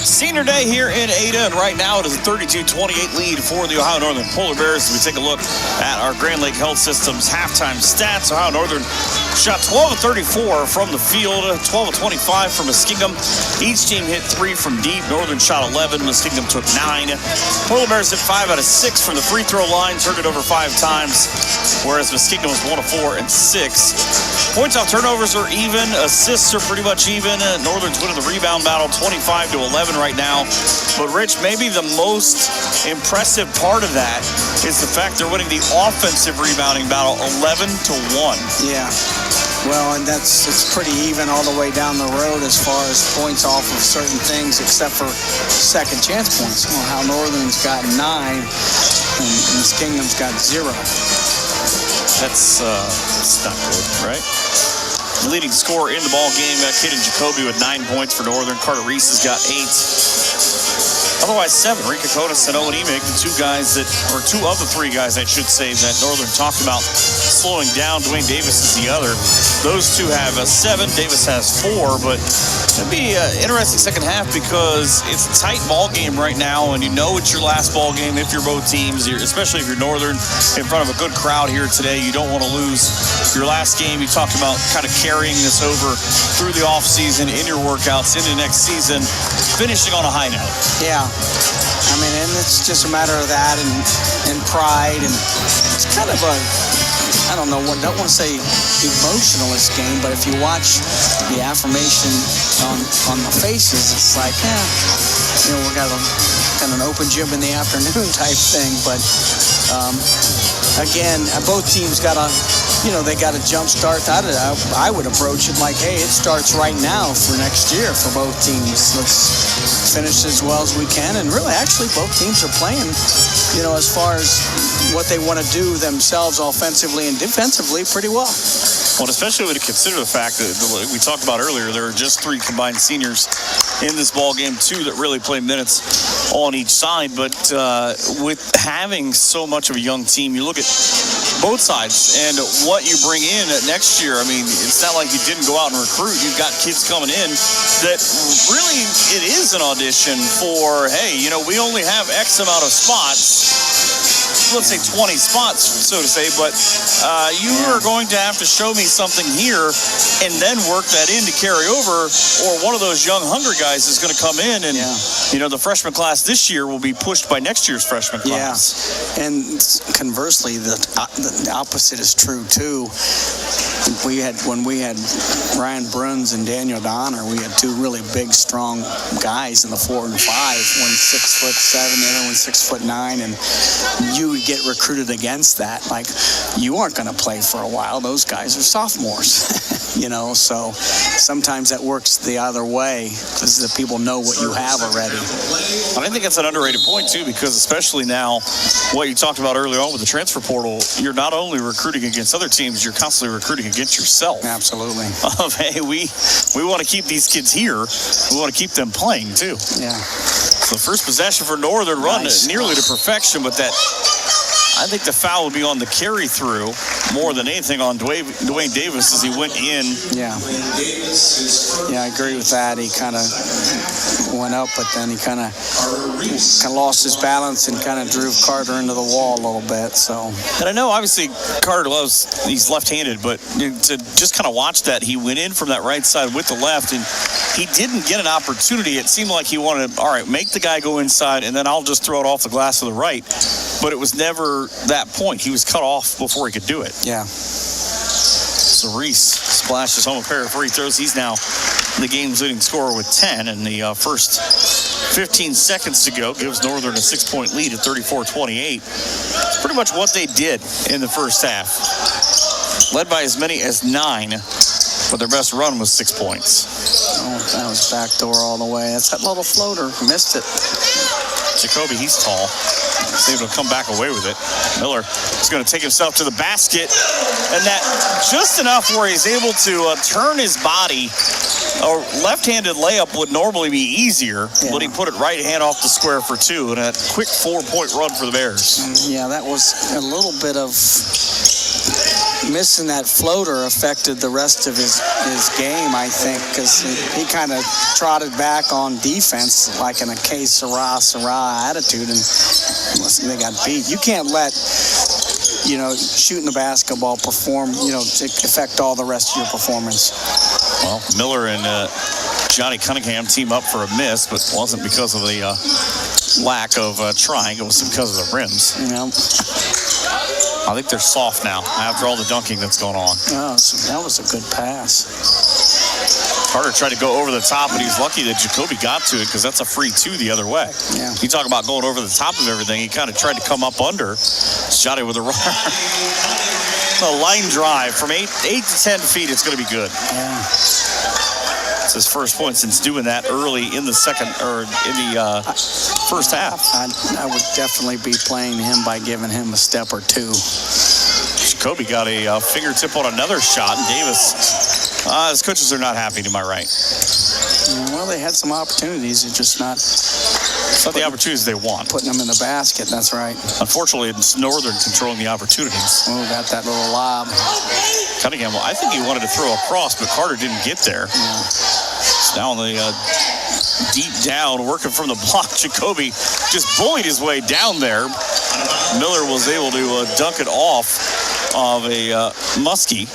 Senior day here in Ada, and right now it is a 32-28 lead for the Ohio Northern Polar Bears. As we take a look at our Grand Lake Health System's halftime stats, Ohio Northern shot 12 of 34 from the field, 12 of 25 from Muskingum. Each team hit 3 from deep. Northern shot 11, Muskingum took 9. Polar Bears hit 5 out of 6 from the free throw line, turned it over 5 times, whereas Muskingum was 1 of 4 and 6. Points off turnovers are even, assists are pretty much even. Northern's winning the rebound battle 25-11 right now. But Rich, maybe the most impressive part of that is the fact they're winning the offensive rebounding battle 11-1. Yeah. Well, and it's pretty even all the way down the road as far as points off of certain things, except for second chance points. Well, how Northern's got 9 and Muskingum's got 0. That's not good, right? Leading scorer in the ball game, Caden Jacoby with 9 points for Northern. Carter Reese has got 8. Otherwise, 7. Rika Kotis and Owen Emick, the 2 guys that, or 2 of the 3 guys, I should say, that Northern talked about slowing down. Dwayne Davis is the other. Those 2 have 7. Davis has 4, but it'll be an interesting second half because it's a tight ball game right now, and you know it's your last ball game if you're both teams, especially if you're Northern in front of a good crowd here today. You don't want to lose your last game. You talked about kind of carrying this over through the offseason, in your workouts, into next season, finishing on a high note. Yeah. I mean, and it's just a matter of that and pride, and it's kind of a, I don't want to say emotionalist game, but if you watch the affirmation on the faces, it's like, we got kind of an open gym in the afternoon type thing. But again, both teams got they got a jump start. I would approach it like, hey, it starts right now for next year for both teams. Let's finish as well as we can. And really, actually, both teams are playing, as far as what they want to do themselves offensively and defensively pretty well. Well, especially when you consider the fact that we talked about earlier, there are just 3 combined seniors in this ball game, 2 that really play minutes on each side. But with having so much of a young team, you look at both sides and what you bring in next year. I mean, it's not like you didn't go out and recruit. You've got kids coming in that really it is an audition for, hey, we only have X amount of spots. Let's say 20 spots, so to say, but you are going to have to show me something here and then work that in to carry over, or one of those young hungry guys is going to come in and, the freshman class this year will be pushed by next year's freshman class. Yeah, and conversely, the opposite is true, too. When we had Ryan Bruns and Daniel Donner, we had 2 really big, strong guys in the 4 and 5. One 6'7", the other one 6'9", and you would get recruited against that. Like, you aren't going to play for a while. Those guys are sophomores. So sometimes that works the other way because the people know what you have already. I think that's an underrated point, too, because especially now, what you talked about earlier on with the transfer portal, you're not only recruiting against other teams, you're constantly recruiting against yourself. Absolutely. Hey, we want to keep these kids here. We want to keep them playing, too. Yeah. So first possession for Northern, run nearly to perfection, but I think the foul would be on the carry through more than anything on Dwayne Davis as he went in. Yeah. Yeah, I agree with that. He kind of went up, but then he kind of lost his balance and kind of drove Carter into the wall a little bit. So. And I know obviously Carter he's left-handed, but to just kind of watch that, he went in from that right side with the left, and he didn't get an opportunity. It seemed like he wanted, all right, make the guy go inside, and then I'll just throw it off the glass to the right. But it was never that point. He was cut off before he could do it. Yeah. So Reese splashes home a pair of free throws. He's now the game's leading scorer with 10, and the first 15 seconds to go gives Northern a 6-point lead at 34-28. It's pretty much what they did in the first half. Led by as many as 9, but their best run was 6 points. Oh, that was backdoor all the way. That's that little floater. Missed it. Jacoby, he's tall. He's able to come back away with it. Miller is going to take himself to the basket, and that just enough where he's able to turn his body. A left-handed layup would normally be easier, but he put it right hand off the square for 2, and a quick 4-point run for the Bears. Yeah, that was a little bit of missing that floater affected the rest of his game, I think, because he kind of trotted back on defense like in a que sera attitude, and they got beat. You can't let, shooting the basketball affect all the rest of your performance. Well, Miller and Johnny Cunningham team up for a miss, but it wasn't because of the lack of trying. It was because of the rims. Yeah. I think they're soft now after all the dunking that's going on. Oh, so that was a good pass. Carter tried to go over the top, and he's lucky that Jacoby got to it because that's a free two the other way. Yeah. You talk about going over the top of everything. He kind of tried to come up under. Shot it with a line drive from 8 to 10 feet. It's going to be good. Yeah. It's his first point since doing that early in the first half. I would definitely be playing him by giving him a step or two. Jacoby got a fingertip on another shot, and Davis, his coaches are not happy to my right. Well, they had some opportunities. It's just not the opportunities they want. Putting them in the basket, that's right. Unfortunately, it's Northern controlling the opportunities. Oh, got that little lob. Cunningham, I think he wanted to throw across, but Carter didn't get there. Yeah. Now on the deep down, working from the block, Jacoby just bullied his way down there. Miller was able to dunk it off of a Muskie.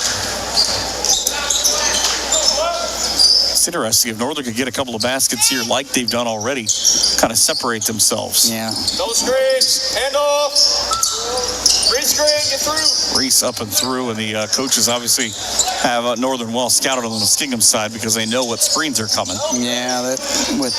It's interesting. If Northern could get a couple of baskets here like they've done already, kind of separate themselves. Yeah. No screens, hand off. Green screen, get through. Reese up and through, and the coaches obviously have Northern well scouted on the Muskingum side because they know what screens are coming. Yeah, that with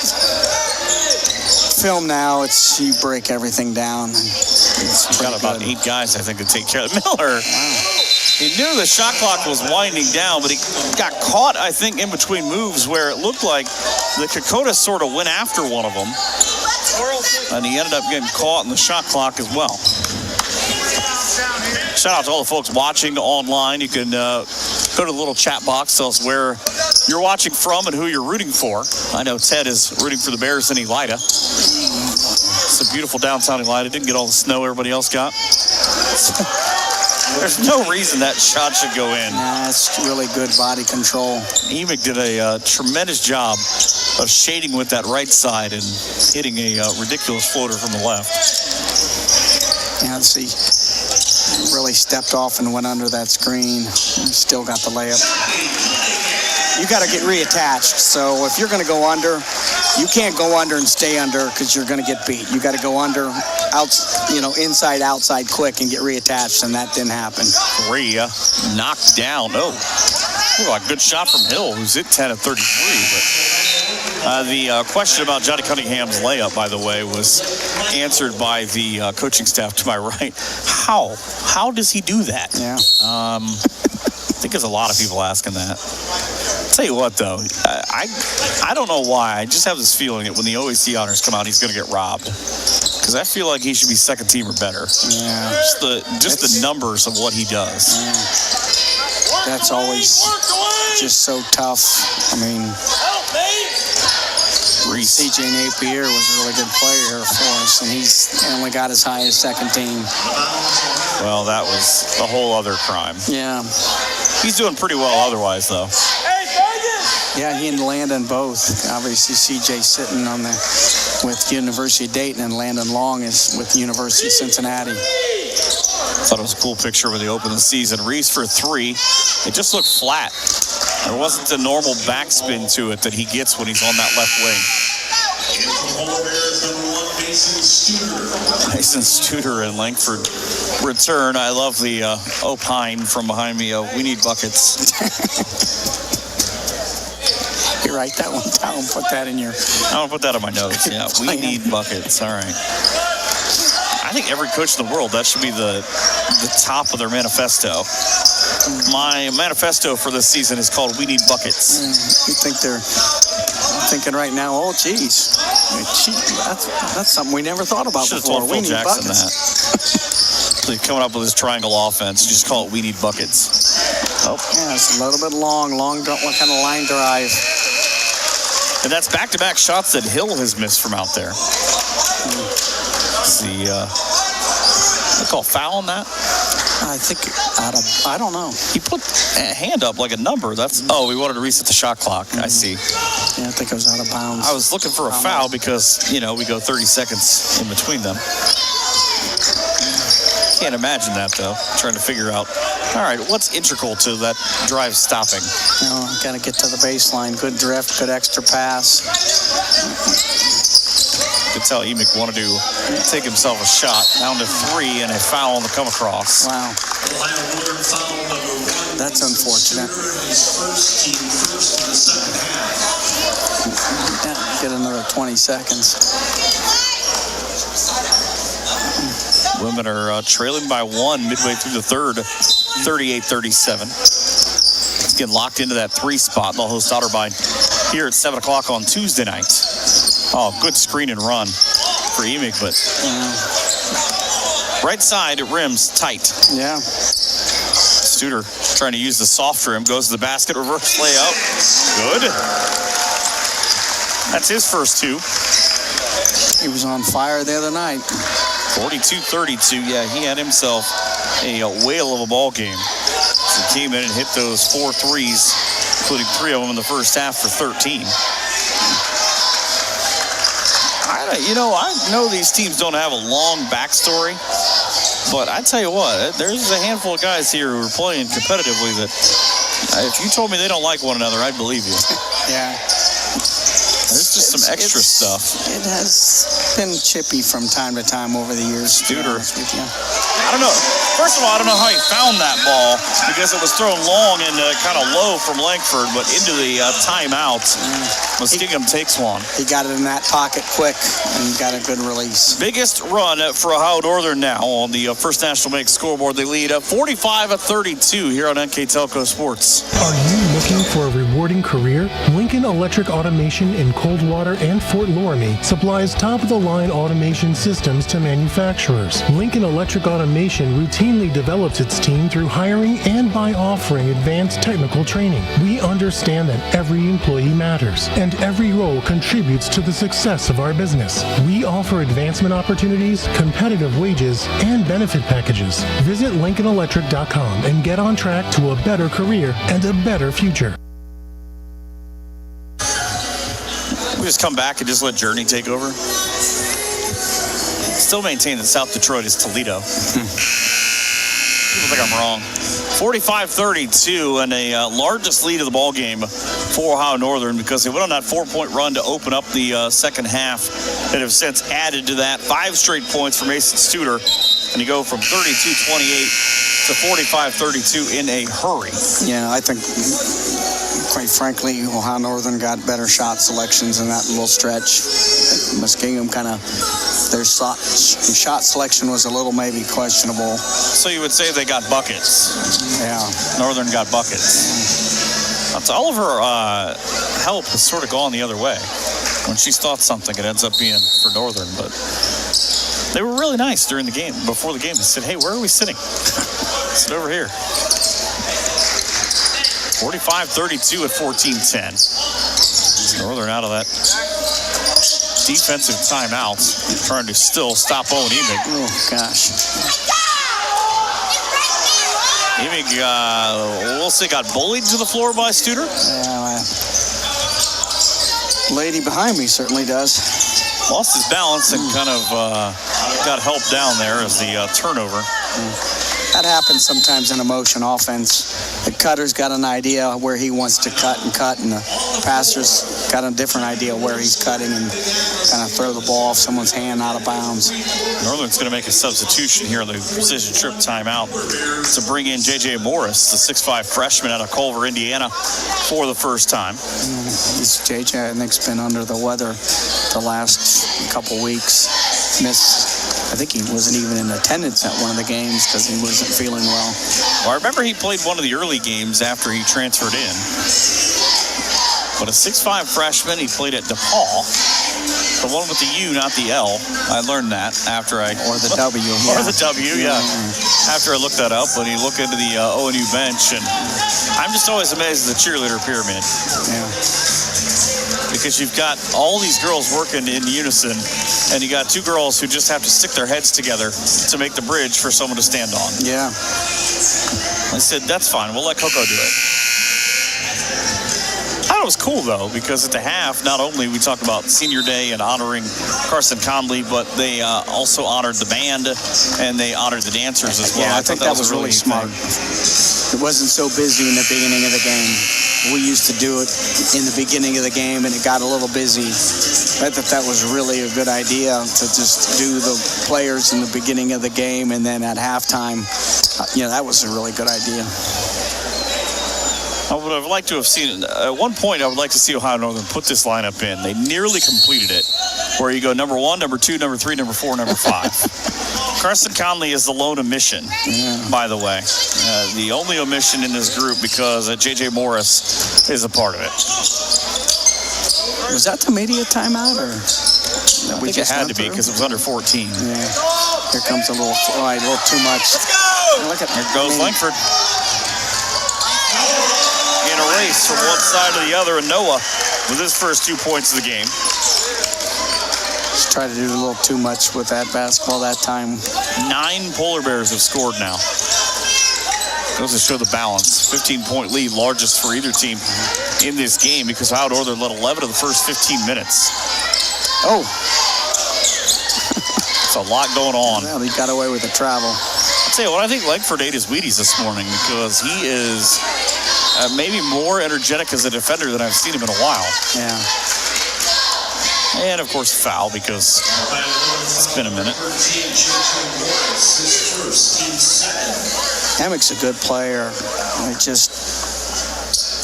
film now, you break everything down. It's got about 8 guys, I think, to take care of it. Miller. Wow. He knew the shot clock was winding down, but he got caught, I think, in between moves where it looked like the Kokotas sort of went after one of them, and he ended up getting caught in the shot clock as well. Shout out to all the folks watching online. You can go to the little chat box, tell us where you're watching from and who you're rooting for. I know Ted is rooting for the Bears in Elida. It's a beautiful downtown Elida. Didn't get all the snow everybody else got. There's no reason that shot should go in. Nah, it's really good body control. Emick did a tremendous job of shading with that right side and hitting a ridiculous floater from the left. Yeah, see, really stepped off and went under that screen. Still got the layup. You got to get reattached. So if you're going to go under, you can't go under and stay under because you're going to get beat. You got to go under, inside, outside, quick and get reattached, and that didn't happen. Rhea knocked down. A good shot from Hill, who's hit 10 of 33. But the question about Johnny Cunningham's layup, by the way, was answered by the coaching staff to my right. How does he do that? Yeah. I think there's a lot of people asking that. Tell you what, though, I don't know why. I just have this feeling that when the OAC honors come out, he's going to get robbed. Because I feel like he should be second team or better. Yeah. Just the numbers of what he does. Yeah. That's always just so tough. I mean, CJ Napier was a really good player for us, and he's only got as high as second team. Well, that was a whole other crime. Yeah. He's doing pretty well otherwise, though. Yeah, he and Landon both. Obviously, CJ sitting with University of Dayton, and Landon Long is with University of Cincinnati. Thought it was a cool picture when they opened the season. Reese for 3. It just looked flat. There wasn't the normal backspin to it that he gets when he's on that left wing. Mason Studer and Langford return. I love the opine from behind me. We need buckets. You write that one down. Put that in your... I'm going to put that on my notes. Yeah, we need buckets. All right. I think every coach in the world, that should be the top of their manifesto. My manifesto for this season is called We Need Buckets. You think they're thinking right now, oh, geez, that's something we never thought about Should have before. told Phil Jackson that. So he's coming up with his triangle offense. Just call it We Need Buckets. Oh, yeah, it's a little bit long. What kind of line drive? And that's back-to-back shots that Hill has missed from out there. They call foul on that? I think I don't know. He put a hand up like a number. Oh, we wanted to reset the shot clock. I see. Yeah, I think it was out of bounds. I was looking for a foul because, we go 30 seconds in between them. Can't imagine that, though. Trying to figure out, all right, what's integral to that drive stopping? Got to get to the baseline. Good drift, good extra pass. You could tell Emick wanted to take himself a shot, down to 3, and a foul on the come across. Wow. That's unfortunate. Get another 20 seconds. Women are trailing by 1 midway through the third, 38-37. Getting locked into that 3 spot. They'll host Otterbein here at 7 o'clock on Tuesday night. Oh, good screen and run for Emick, but right side, it rims tight. Yeah. Studer trying to use the soft rim, goes to the basket, reverse layup. Good. That's his first 2. He was on fire the other night. 42-32. Yeah, he had himself a whale of a ball game. So he came in and hit those 4 threes, including 3 of them in the first half for 13. I know these teams don't have a long backstory, but I tell you what, there's a handful of guys here who are playing competitively that if you told me they don't like one another, I'd believe you. Yeah. There's just some extra stuff. It has been chippy from time to time over the years. Studer. I don't know. First of all, I don't know how he found that ball because it was thrown long and kind of low from Langford, but into the timeout. Muskingum takes one. He got it in that pocket quick and got a good release. Biggest run for Ohio Northern now on the First National Bank scoreboard. They lead 45-32 here on NK Telco Sports. Are you looking for a rewarding career? Lincoln Electric Automation in Coldwater and Fort Loramie supplies top-of-the-line automation systems to manufacturers. Lincoln Electric Automation routinely develops its team through hiring and by offering advanced technical training. We understand that every employee matters, and every role contributes to the success of our business. We offer advancement opportunities, competitive wages, and benefit packages. Visit LincolnElectric.com and get on track to a better career and a better future. We just come back and just let Journey take over. Still maintain that South Detroit is Toledo. People think I'm wrong. 45-32 and a largest lead of the ball game for Ohio Northern because they went on that 4-point run to open up the second half that have since added to that 5 straight points for Mason Studer, and you go from 32-28 to 45-32 in a hurry. Yeah, I think, quite frankly, Ohio Northern got better shot selections in that little stretch. Muskingum kind of, their shot selection was a little maybe questionable. So you would say they got buckets. Yeah. Northern got buckets. That's all of her help has sort of gone the other way. When she's thought something, it ends up being for Northern. But they were really nice during the game, before the game. They said, hey, where are we sitting? Sit over here. 45-32 at 14-10. Northern out of that defensive timeout, trying to still stop Owen Emick. Oh, gosh. Emick, we'll say, got bullied to the floor by Studer. Yeah, lady behind me certainly does. Lost his balance and kind of got helped down there as the turnover. That happens sometimes in a motion offense. The cutter's got an idea where he wants to cut, and the passer's got a different idea where he's cutting and kind of throw the ball off someone's hand out of bounds. Northern's going to make a substitution here on the precision trip timeout to bring in J.J. Morris, the 6'5 freshman out of Culver, Indiana, for the first time. J.J., I think, has been under the weather the last couple weeks. I think he wasn't even in attendance at one of the games because he wasn't feeling well. Well, I remember he played one of the early games after he transferred in. But a 6'5 freshman, he played at DePaul. The one with the U, not the L. I learned that after I... Or the W. Or the W, yeah. After I looked that up, when you look into the ONU bench, and I'm just always amazed at the cheerleader pyramid. Yeah. because you've got all these girls working in unison, and you got two girls who just have to stick their heads together to make the bridge for someone to stand on. Yeah. I said, that's fine. We'll let Coco do it. I thought it was cool, though, because at the half, not only we talked about Senior Day and honoring Carson Conley, but they also honored the band, and they honored the dancers as well. Yeah, I think that was really smart. It wasn't so busy in the beginning of the game. We used to do it in the beginning of the game, and it got a little busy. I thought that was really a good idea to just do the players in the beginning of the game, and then at halftime, that was a really good idea. I would have liked to have seen, at one point, I would like to see Ohio Northern put this lineup in. They nearly completed it, where you go number 1, number 2, number 3, number 4, number 5. Carson Conley is the lone omission, by the way. The only omission in this group because J.J. Morris is a part of it. Was that the media timeout? Or I think it had to be because it was under 14. Yeah. Here comes a little too much. Look at, here goes Langford. In a race from one side to the other, and Noah with his first 2 points of the game. Just tried to do a little too much with that basketball that time. 9 Polar Bears have scored now. Goes to show the balance. 15-point lead, largest for either team in this game because Ohio Northern led 11 of the first 15 minutes. Oh. It's a lot going on. Well, he got away with the travel. I'll tell you what, I think Langford ate his Wheaties this morning because he is maybe more energetic as a defender than I've seen him in a while. Yeah. And, of course, foul because it's been a minute. Hammock's a good player.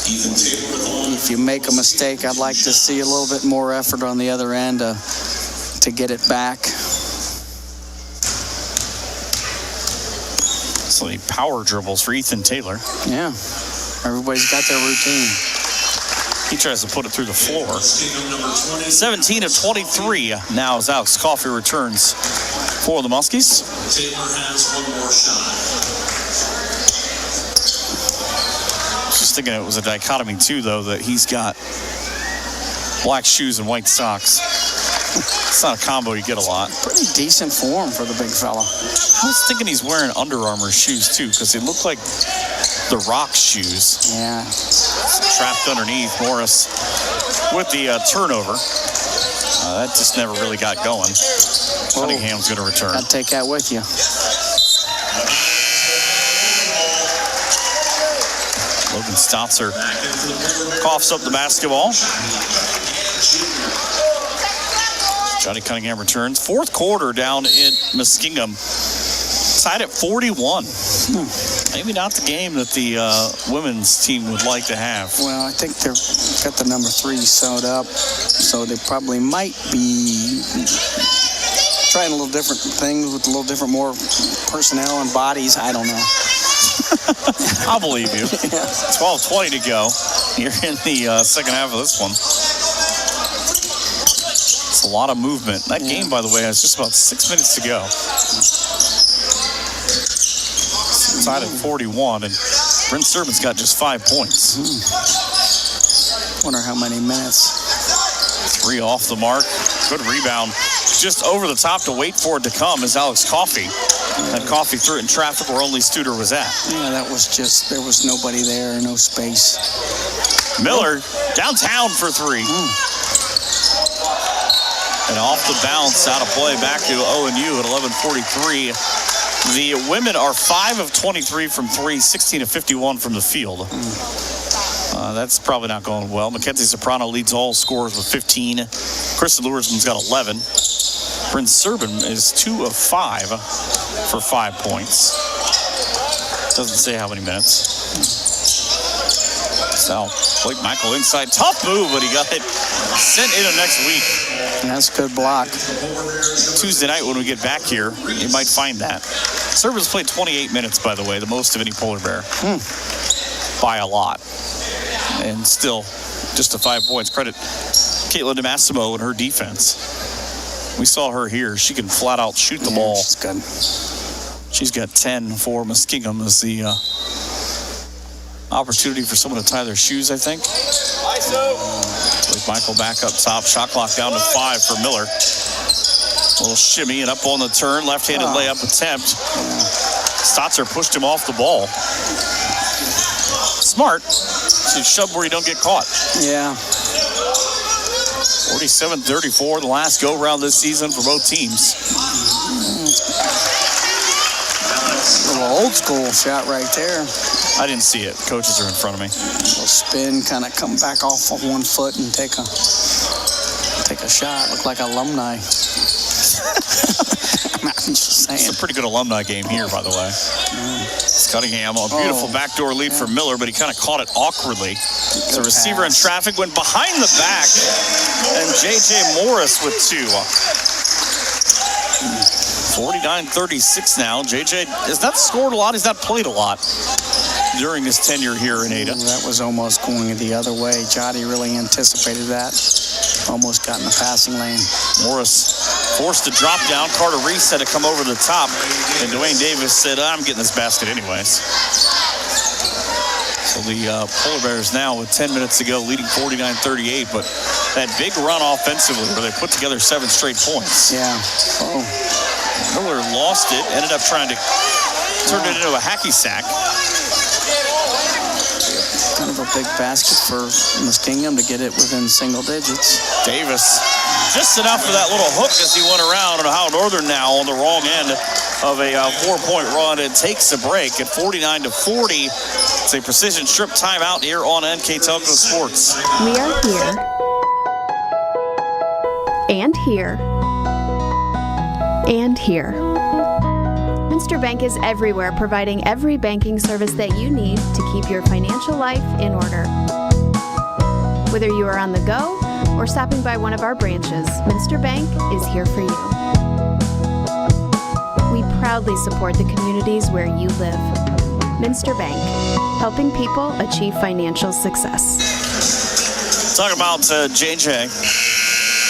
If you make a mistake, I'd like to see a little bit more effort on the other end to get it back. So he power dribbles for Ethan Taylor. Yeah. Everybody's got their routine. He tries to put it through the floor. 17 of 23 now as Alex Coffey returns for the Muskies. Taylor has one more shot. Just thinking it was a dichotomy, too, though, that he's got black shoes and white socks. It's not a combo you get a lot. Pretty decent form for the big fella. I was thinking he's wearing Under Armour shoes, too, because they look like the Rock shoes. Yeah. Trapped underneath. Morris with the turnover. That just never really got going. Cunningham's going to return. I'll take that with you. Logan Stotzer coughs up the basketball. Johnny Cunningham returns. Fourth quarter down in Muskingum. Tied at 41. Maybe not the game that the women's team would like to have. Well, I think they've got the number 3 sewed up, so they probably might be trying a little different things with a little different, more personnel and bodies. I don't know. I'll believe you. Yeah. 12:20 to go here in the second half of this one. It's a lot of movement. That game, by the way, has just about 6 minutes to go. Tied at 41, and Brent Serban's got just 5 points. Wonder how many minutes. 3 off the mark. Good rebound. Just over the top to wait for it to come is Alex Coffey. And Coffey threw it in traffic where only Studer was at. Yeah, that was just, there was nobody there, no space. Miller downtown for 3. And off the bounce, out of play, back to ONU at 11:43. The women are 5 of 23 from 3, 16 of 51 from the field. That's probably not going well. Mackenzie Soprano leads all scorers with 15. Kristen Luersman's got 11. Bryn Serban is 2 of 5 for 5 points. Doesn't say how many minutes. So, Blake Michael inside. Tough move, but he got it sent in next week. That's a good block. Tuesday night when we get back here, you might find that. Serban's played 28 minutes, by the way, the most of any Polar Bear. By a lot. And still, just to 5 points. Credit Caitlin DeMassimo and her defense. We saw her here. She can flat out shoot the ball. She's good. She's got 10 for Muskingum as the opportunity for someone to tie their shoes, I think. Michael back up top. Shot clock down to 5 for Miller. A little shimmy and up on the turn. Left-handed layup attempt. Stotzer pushed him off the ball. Smart. So shove where you don't get caught. Yeah. 47-34, the last go-round this season for both teams. A little old school shot right there. I didn't see it. Coaches are in front of me. A little spin, kind of come back off of 1 foot and take a shot. Look like alumni. I'm just saying. It's a pretty good alumni game here, by the way. Cunningham, a beautiful backdoor lead for Miller, but he kind of caught it awkwardly. The receiver in traffic went behind the back, and J.J. Morris with 2. 49-36 now. J.J. has not scored a lot. He's not played a lot during his tenure here in Ada. That was almost going the other way. Jotty really anticipated that. Almost got in the passing lane. Morris forced to drop down. Carter Reese had to come over the top, and Dwayne Davis said, I'm getting this basket anyways. So the Polar Bears now with 10 minutes to go, leading 49-38, but that big run offensively where they put together 7 straight points. Yeah. Miller lost it, ended up trying to turn it into a hacky sack. Kind of a big basket for Muskingum to get it within single digits. Davis, just enough for that little hook as he went around. And Ohio Northern now on the wrong end of a 4-point run and takes a break at 49-40. It's a precision strip timeout here on NK Telco Sports. We are here. And here. And here. Minster Bank is everywhere, providing every banking service that you need to keep your financial life in order. Whether you are on the go or stopping by one of our branches, Minster Bank is here for you. We proudly support the communities where you live. Minster Bank, helping people achieve financial success. Talk about JJ.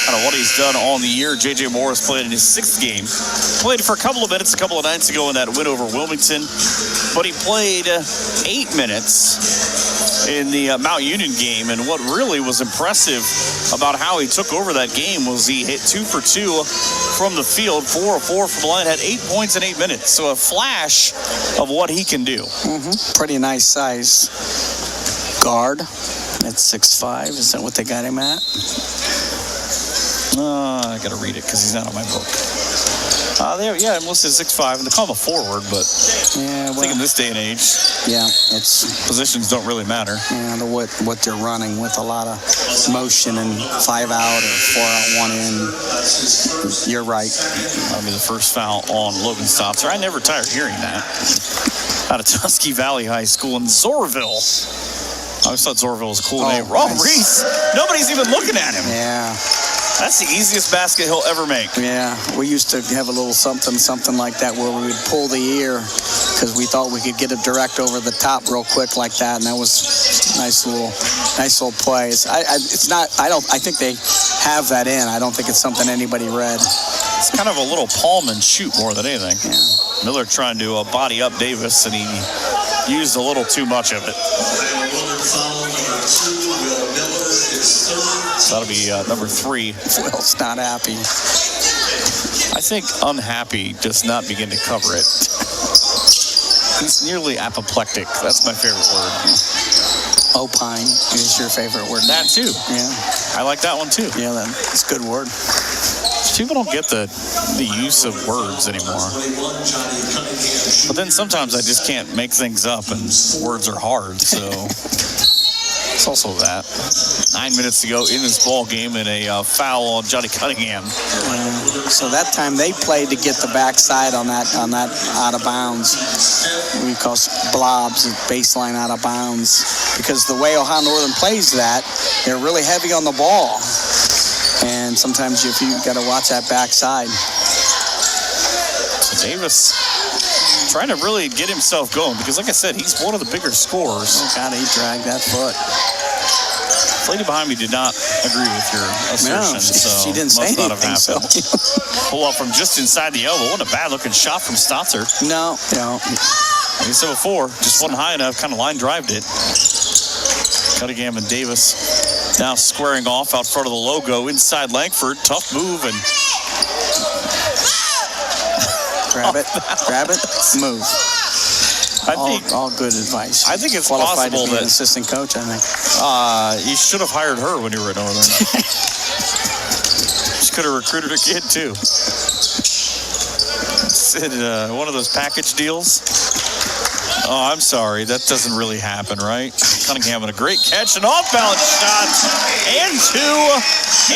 Kind of what he's done on the year. J.J. Morris played in his 6th game. Played for a couple of minutes a couple of nights ago in that win over Wilmington. But he played 8 minutes in the Mount Union game. And what really was impressive about how he took over that game was he hit 2 for 2 from the field, 4 of 4 from the line, had 8 points in 8 minutes. So a flash of what he can do. Pretty nice size guard at 6'5". Is that what they got him at? I got to read it because he's not on my book. I'm listed 6'5", and they call him a forward, but I think in this day and age, it's positions don't really matter. Yeah, what they're running with a lot of motion and 5 out or 4 out, 1 in. You're right. That'll be the first foul on Logan Stotzer. I never tired hearing that. Out of Tuskegee Valley High School in Zorville. I always thought Zorville was a cool name. Rob Reese. Nobody's even looking at him. Yeah. That's the easiest basket he'll ever make. Yeah, we used to have a little something like that where we would pull the ear because we thought we could get it direct over the top real quick like that, and that was a nice little play. I think they have that in. I don't think it's something anybody read. It's kind of a little palm and shoot more than anything. Yeah. Miller trying to body up Davis, and he used a little too much of it. So that'll be number 3. Will's not happy. I think unhappy does not begin to cover it. He's nearly apoplectic. That's my favorite word. Opine is your favorite word. That too. Yeah. I like that one too. Yeah, that's a good word. People don't get the use of words anymore. But then sometimes I just can't make things up, and words are hard, so it's also that. 9 minutes to go in this ball game, and a foul on Johnny Cunningham. So that time they played to get the backside on that out of bounds. We call blobs, baseline out of bounds, because the way Ohio Northern plays that, they're really heavy on the ball. And sometimes if you got to watch that backside. So Davis trying to really get himself going because, like I said, he's one of the bigger scorers. Oh, God, he dragged that foot. Lady behind me did not agree with your assertion. No, she didn't say anything. So. Pull up from just inside the elbow. What a bad-looking shot from Stotzer. No. Like I said before, just wasn't high enough. Kind of line drived it. Cunningham and Davis Now squaring off out front of the logo inside Langford. Tough move and grab it, move. All good advice. I think it's qualified possible to be that an assistant coach. I think you should have hired her when you were at Northern. She could have recruited her kid too. It's one of those package deals. Oh, I'm sorry. That doesn't really happen, right? Cunningham with a great catch, an off-balance shot, and two,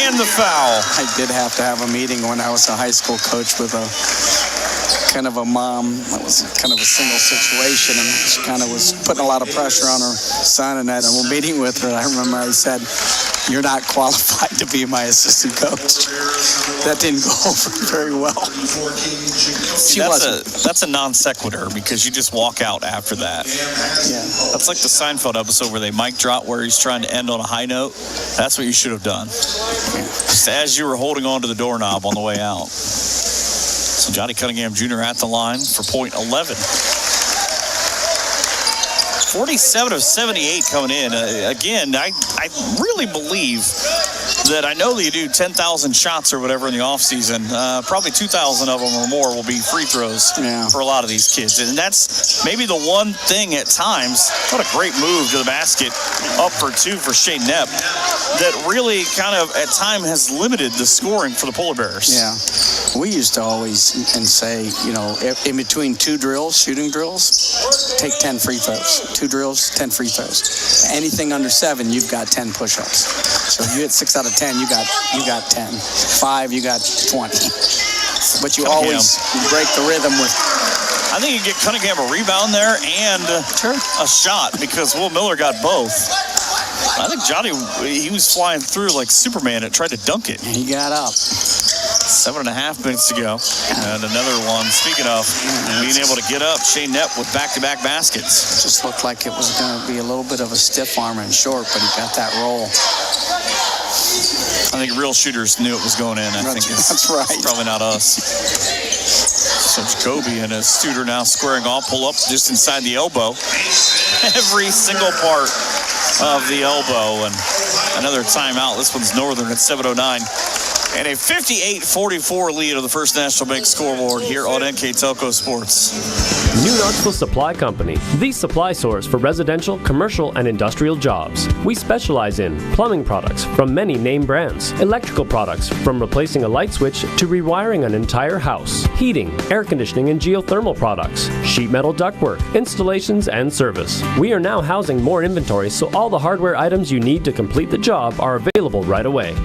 and the foul. I did have to have a meeting when I was a high school coach with a kind of a mom that was kind of a single situation, and she kind of was putting a lot of pressure on her son, and at a meeting with her, I remember I said, "You're not qualified to be my assistant coach." That didn't go over very well. That's a non sequitur because you just walk out after that. Yeah. That's like the Seinfeld episode where they mic drop where he's trying to end on a high note. That's what you should have done. Just as you were holding on to the doorknob on the way out. So Johnny Cunningham Jr. at the line for point 11. 47 of 78 coming in. Again, I really believe that I know that you do 10,000 shots or whatever in the offseason. Probably 2,000 of them or more will be free throws for a lot of these kids. And that's maybe the one thing at times, what a great move to the basket, up for two for Shane Knepp, that really kind of at time has limited the scoring for the Polar Bears. Yeah. We used to always say, in between two drills, shooting drills, take 10 free throws. 2 drills, 10 free throws. Anything under 7, you've got 10 push-ups. So if you hit 6 out of 10, you got 10. 5, you got 20. But you always break the rhythm with. I think you get Cunningham a rebound there and a shot because Will Miller got both. I think Johnny, he was flying through like Superman and tried to dunk it. He got up. 7.5 minutes to go. And another one. Speaking of being able to get up, Shane Knepp with back-to-back baskets. Just looked like it was going to be a little bit of a stiff arm and short, but he got that roll. I think real shooters knew it was going in. That's right. Probably not us. So Jacoby and a Studer now squaring off, pull up just inside the elbow. Every single part of the elbow. And another timeout. This one's Northern at 7:09. And a 58-44 lead on the First National Bank scoreboard here on NK Telco Sports. New Knoxville Supply Company, the supply source for residential, commercial, and industrial jobs. We specialize in plumbing products from many name brands, electrical products from replacing a light switch to rewiring an entire house, heating, air conditioning, and geothermal products, sheet metal ductwork, installations, and service. We are now housing more inventory, so all the hardware items you need to complete the job are available right away.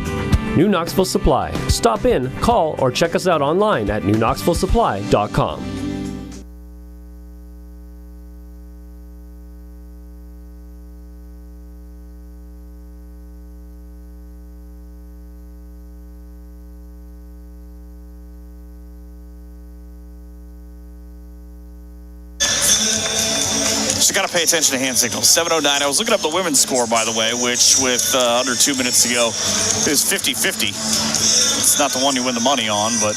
New Knoxville Supply. Stop in, call, or check us out online at newknoxvillesupply.com. So got to pay attention to hand signals. 7:09. I was looking up the women's score, by the way, which with under 2 minutes to go, it was 50-50. It's not the one you win the money on, but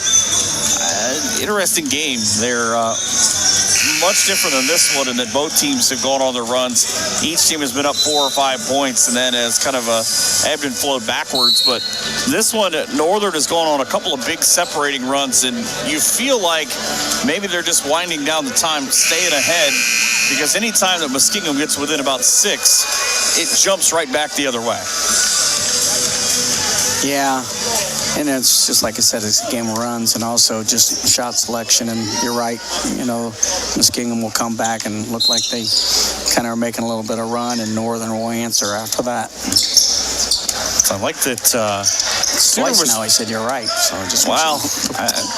interesting game. They're much different than this one in that both teams have gone on their runs. Each team has been up 4 or 5 points and then has kind of ebbed and flowed backwards. But this one, Northern has gone on a couple of big separating runs, and you feel like maybe they're just winding down the time, staying ahead, because any time that Muskingum gets within about 6, it jumps right back the other way. Yeah. And it's just like I said, it's a game of runs and also just shot selection. And you're right, Muskingum will come back and look like they kind of are making a little bit of run, and Northern will answer after that. So I like that. Twice now I said you're right. So I just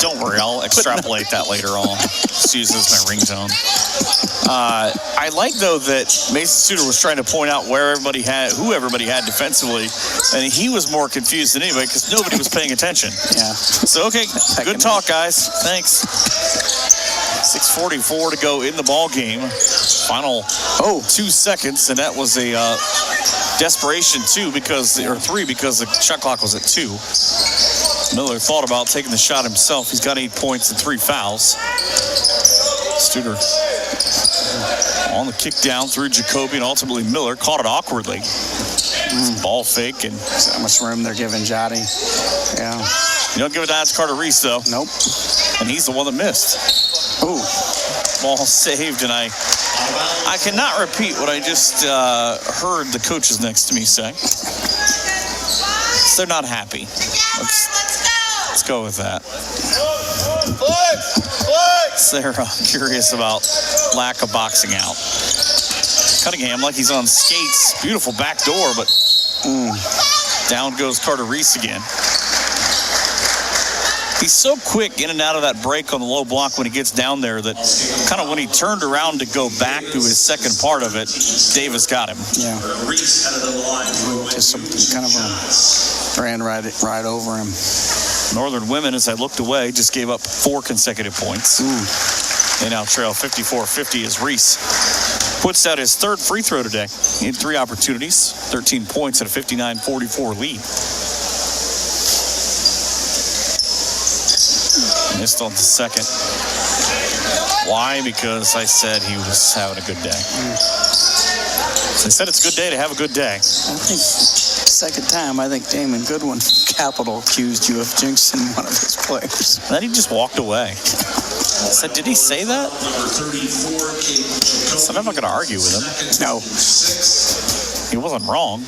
don't worry, I'll extrapolate that later on. Just use this as my ringtone. I like though that Mason Studer was trying to point out who everybody had defensively, and he was more confused than anybody because nobody was paying attention. Yeah. So okay, good talk, guys. Thanks. 6:44 to go in the ball game. Final 2 seconds, and that was a desperation 3 because the shot clock was at 2. Miller thought about taking the shot himself. He's got 8 points and 3 fouls. Studer on the kick down through Jacoby, and ultimately Miller caught it awkwardly. Ball fake. And how much room they're giving Jotty. Yeah. You don't give it to Carter Reese, though. Nope. And he's the one that missed. Ooh. Ball saved, and I cannot repeat what I just heard the coaches next to me say. They're not happy. Let's go with that. They're curious about lack of boxing out. Cunningham, like he's on skates. Beautiful back door, but down goes Carter Reese again. He's so quick in and out of that break on the low block when he gets down there that kind of when he turned around to go back to his second part of it, Davis got him. Yeah. Just kind of ran right over him. Northern women, as I looked away, just gave up 4 consecutive points. They now trail 54-50 as Reese puts out his third free throw today. He had 3 opportunities, 13 points, and a 59-44 lead. Missed on the second. Why? Because I said he was having a good day. So I said it's a good day to have a good day. I think second time, I think Damon Goodwin from Capital accused you of jinxing one of his players. And then he just walked away. I said, did he say that? I said, I'm not going to argue with him. No. He wasn't wrong.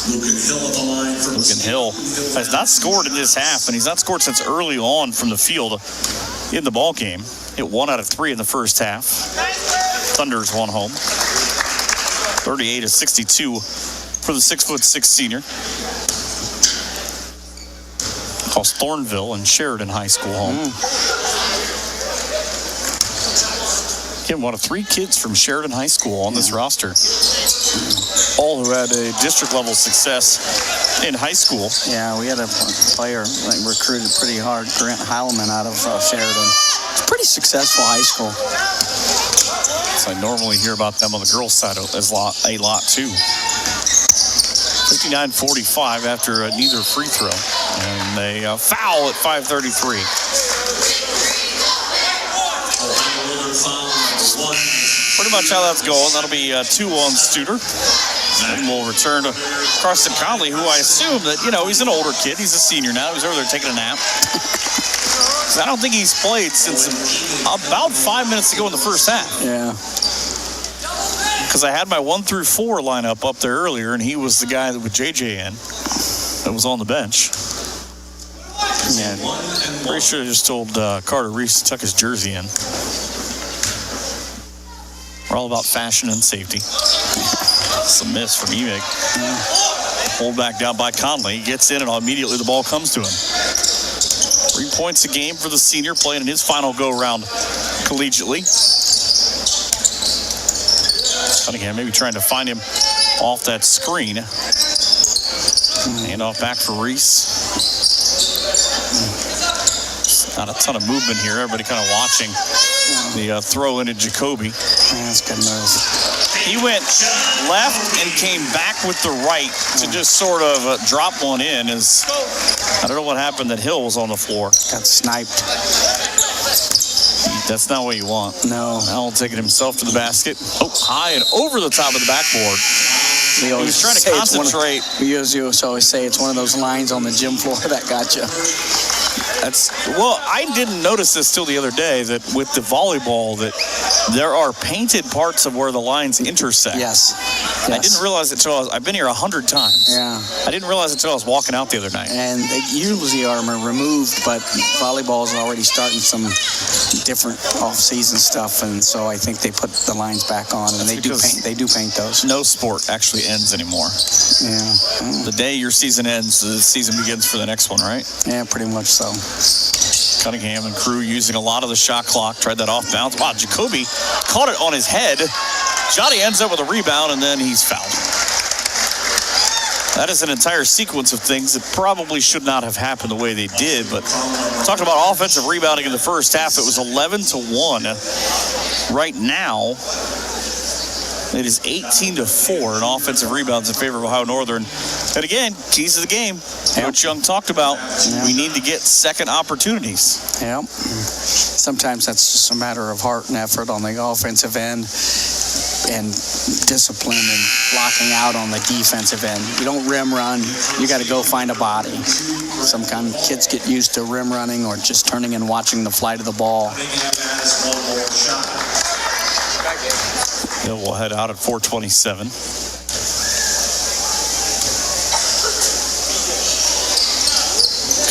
Lucan Hill has not scored in this half, and he's not scored since early on from the field in the ball game. Hit 1 out of 3 in the first half. Thunder's won home. 38-62 for the 6'6" senior. Calls Thornville and Sheridan High School home. Again, one of 3 kids from Sheridan High School on this roster. All who had a district level success in high school. Yeah, we had a player like recruited pretty hard, Grant Heilman out of Sheridan. It's a pretty successful high school. So I normally hear about them on the girls' side a lot too. 59-45 after neither free throw. And they foul at 5:33. Pretty much how that's going. That'll be 2 on Studer. And we'll return to Carson Conley, who I assume that, he's an older kid. He's a senior now. He's over there taking a nap. I don't think he's played since about 5 minutes ago in the first half. Yeah. Because I had my 1 through 4 lineup up there earlier, and he was the guy with JJ in that was on the bench. Yeah, pretty sure I just told Carter Reese to tuck his jersey in. We're all about fashion and safety. It's a miss from Emig. Pulled back down by Conley. He gets in, and immediately the ball comes to him. 3 points a game for the senior, playing in his final go-round collegiately. Cunningham maybe trying to find him off that screen. Hand off back for Reese. Not a ton of movement here. Everybody kind of watching the throw into Jacoby. That's good news. He went left and came back with the right to just sort of drop one in. As I don't know what happened that Hill was on the floor. Got sniped. That's not what you want. No. Allen taking himself to the basket. Oh, high and over the top of the backboard. He was trying to concentrate. We always say it's one of those lines on the gym floor that got you. Well, I didn't notice this till the other day, that with the volleyball, that there are painted parts of where the lines intersect. Yes. I didn't realize it until I've been here 100 times. Yeah. I didn't realize it until I was walking out the other night. And they usually are removed, but volleyball is already starting some different off-season stuff, and so I think they put the lines back on, and they do paint those. No sport actually ends anymore. Yeah. The day your season ends, the season begins for the next one, right? Yeah, pretty much so. Cunningham and crew using a lot of the shot clock. Tried that off bounce. Wow, Jacoby caught it on his head. Johnny ends up with a rebound, and then he's fouled. That is an entire sequence of things that probably should not have happened the way they did. But talking about offensive rebounding in the first half, it was 11-1. Right now, it is 18-4 in offensive rebounds in favor of Ohio Northern. And again, keys to the game. Coach Young talked about, we need to get second opportunities. Yeah. Sometimes that's just a matter of heart and effort on the offensive end. and discipline and blocking out on the defensive end. You don't rim run. You got to go find a body. Some kind of kids get used to rim running or just turning and watching the flight of the ball. We'll head out at 4:27.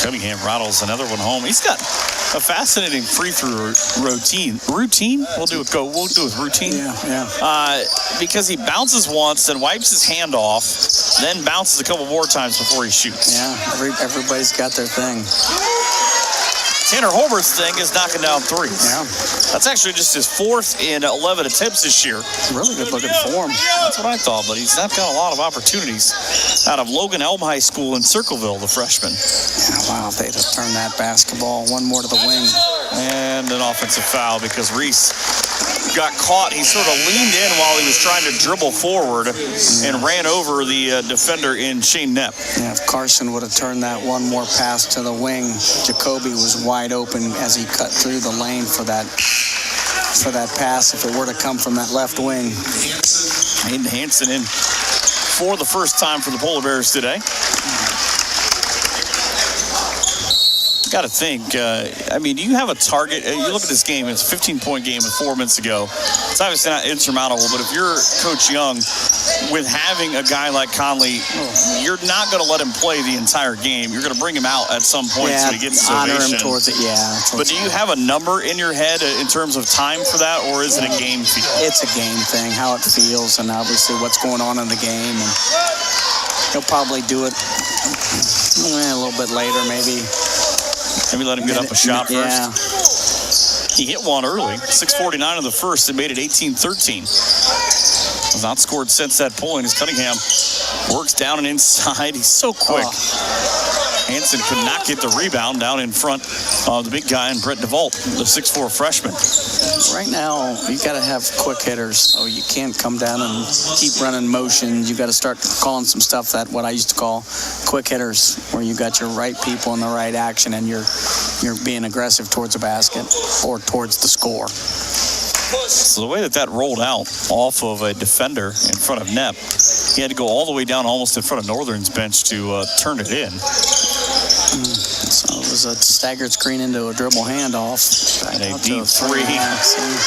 Cunningham rattles another one home. He's got a fascinating free-throw routine. We'll do it routine. Yeah. Because he bounces once, then wipes his hand off, then bounces a couple more times before he shoots. Yeah. Everybody's got their thing. Tanner Holbert's thing is knocking down threes. Yeah. That's actually just his 4th in 11 attempts this year. Really good looking form. That's what I thought, but he's not got a lot of opportunities out of Logan Elm High School in Circleville, the freshman. Yeah, wow, they just turned that basketball one more to the wing. And an offensive foul because Reese got caught. He sort of leaned in while he was trying to dribble forward and ran over the defender in Shane Knepp. Yeah, if Carson would have turned that one more pass to the wing, Jacoby was wide open as he cut through the lane for that pass if it were to come from that left wing. Hayden Hansen in for the first time for the Polar Bears today. Got to think, do you have a target? You look at this game, it's a 15-point game with 4 minutes to go. It's obviously not insurmountable, but if you're Coach Young, with having a guy like Conley, you're not going to let him play the entire game. You're going to bring him out at some point so he gets honor ovation. him towards it, But do you have a number in your head in terms of time for that, or is it a game feel? It's a game thing, how it feels, and obviously what's going on in the game. And he'll probably do it a little bit later, maybe. Maybe let him get up a shot first. Yeah. He hit one early, 6:49 in the first, and made it 18-13. Has not scored since that point as Cunningham works down and inside. He's so quick. Hansen could not get the rebound down in front of the big guy and Brett DeVault, the 6'4 freshman. Right now, you got to have quick hitters. So you can't come down and keep running motion. You got to start calling some stuff that what I used to call quick hitters, where you got your right people in the right action and you're being aggressive towards the basket or towards the score. So the way that rolled out off of a defender in front of Knepp, he had to go all the way down almost in front of Northern's bench to turn it in. So it was a staggered screen into a dribble handoff. And a deep three.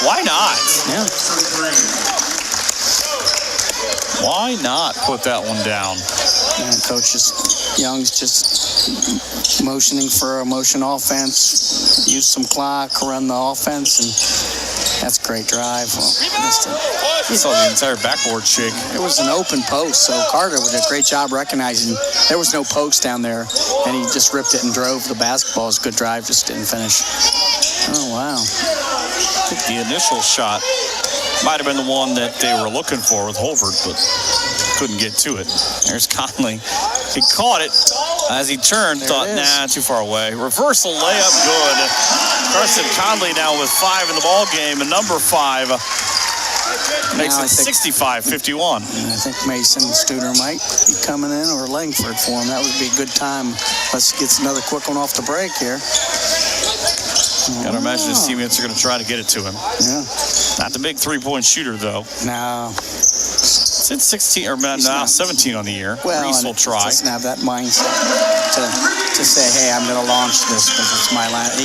Why not? Yeah. Why not put that one down? And Coach Young's just motioning for a motion offense, use some clock, run the offense, and that's a great drive. He saw the entire backboard shake. It was an open post, so Carter did a great job recognizing there was no post down there, and he just ripped it and drove the basketball. It was a good drive, just didn't finish. Oh, wow. I think the initial shot might have been the one that they were looking for with Holbert, but couldn't get to it. There's Conley. He caught it as he turned, thought, too far away. Reversal layup, good. Carson Conley now with 5 in the ball game, and number 5 makes it 65-51. I think Mason Studer might be coming in, or Langford for him. That would be a good time. Let's get another quick one off the break here. Gotta imagine his teammates are going to try to get it to him. Yeah. Not the big three-point shooter, though. No. It's 16 or now 17 on the year. Well, Reese will try. Doesn't have that mindset to say, hey, I'm going to launch this because it's my last.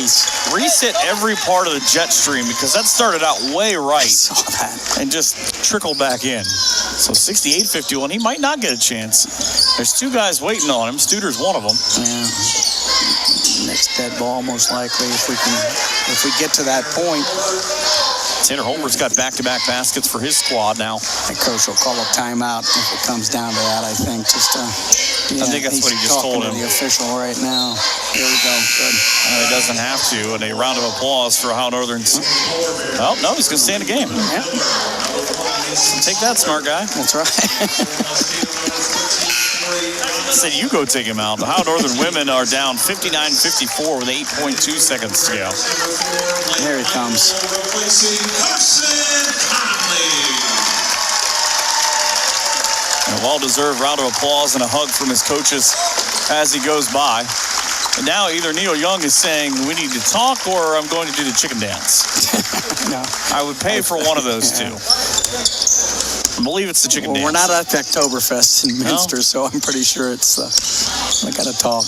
Reese hit every part of the jet stream because that started out way right. I saw that. And just trickled back in. So 68-51, he might not get a chance. There's 2 guys waiting on him. Studer's one of them. Yeah. Next dead ball, most likely, if we get to that point. Tanner Holbert's got back-to-back baskets for his squad now. The coach will call a timeout if it comes down to that, I think. I think that's what he just told him. The official right now. Here we go. Good. He doesn't have to. And a round of applause for how Northern's. Oh, no, he's going to stay in the game. Yeah. So take that, smart guy. That's right. I said you go take him out. The How Northern women are down 59-54 with 8.2 seconds to go. Here he comes. A well-deserved round of applause and a hug from his coaches as he goes by. And now either Neil Young is saying we need to talk or I'm going to do the chicken dance. No. I would pay for one of those two. I believe it's the chicken dance. We're not at Oktoberfest in Minster, so I'm pretty sure it's I got to talk.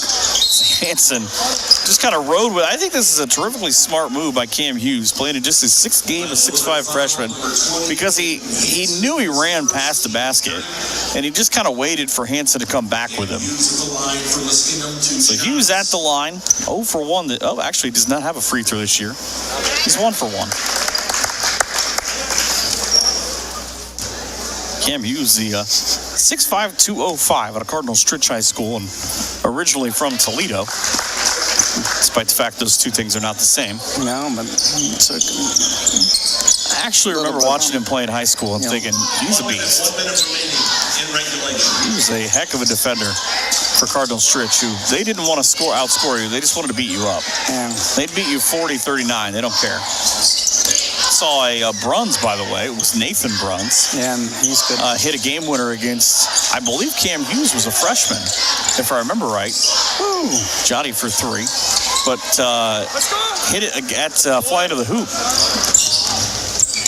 Hansen just kind of rode with. I think this is a terrifically smart move by Cam Hughes, playing in just his sixth game as 6'5" freshman, because he knew he ran past the basket, and he just kind of waited for Hansen to come back with him. So Hughes at the line, 0 for 1. Actually does not have a free throw this year. He's 1 for 1. Cam Hughes, the 6'5", 205 out of Cardinal Stritch High School, and originally from Toledo, despite the fact those two things are not the same. No, but I actually remember watching him play in high school and thinking, he's a beast. He was a heck of a defender for Cardinal Stritch, who they didn't want to outscore you. They just wanted to beat you up. Yeah. They'd beat you 40-39. They don't care. Saw a Bruns, by the way. It was Nathan Bruns. Yeah, and he's good. Hit a game winner against, I believe Cam Hughes was a freshman, if I remember right. Woo. Johnny for 3. But hit it at fly to the hoop.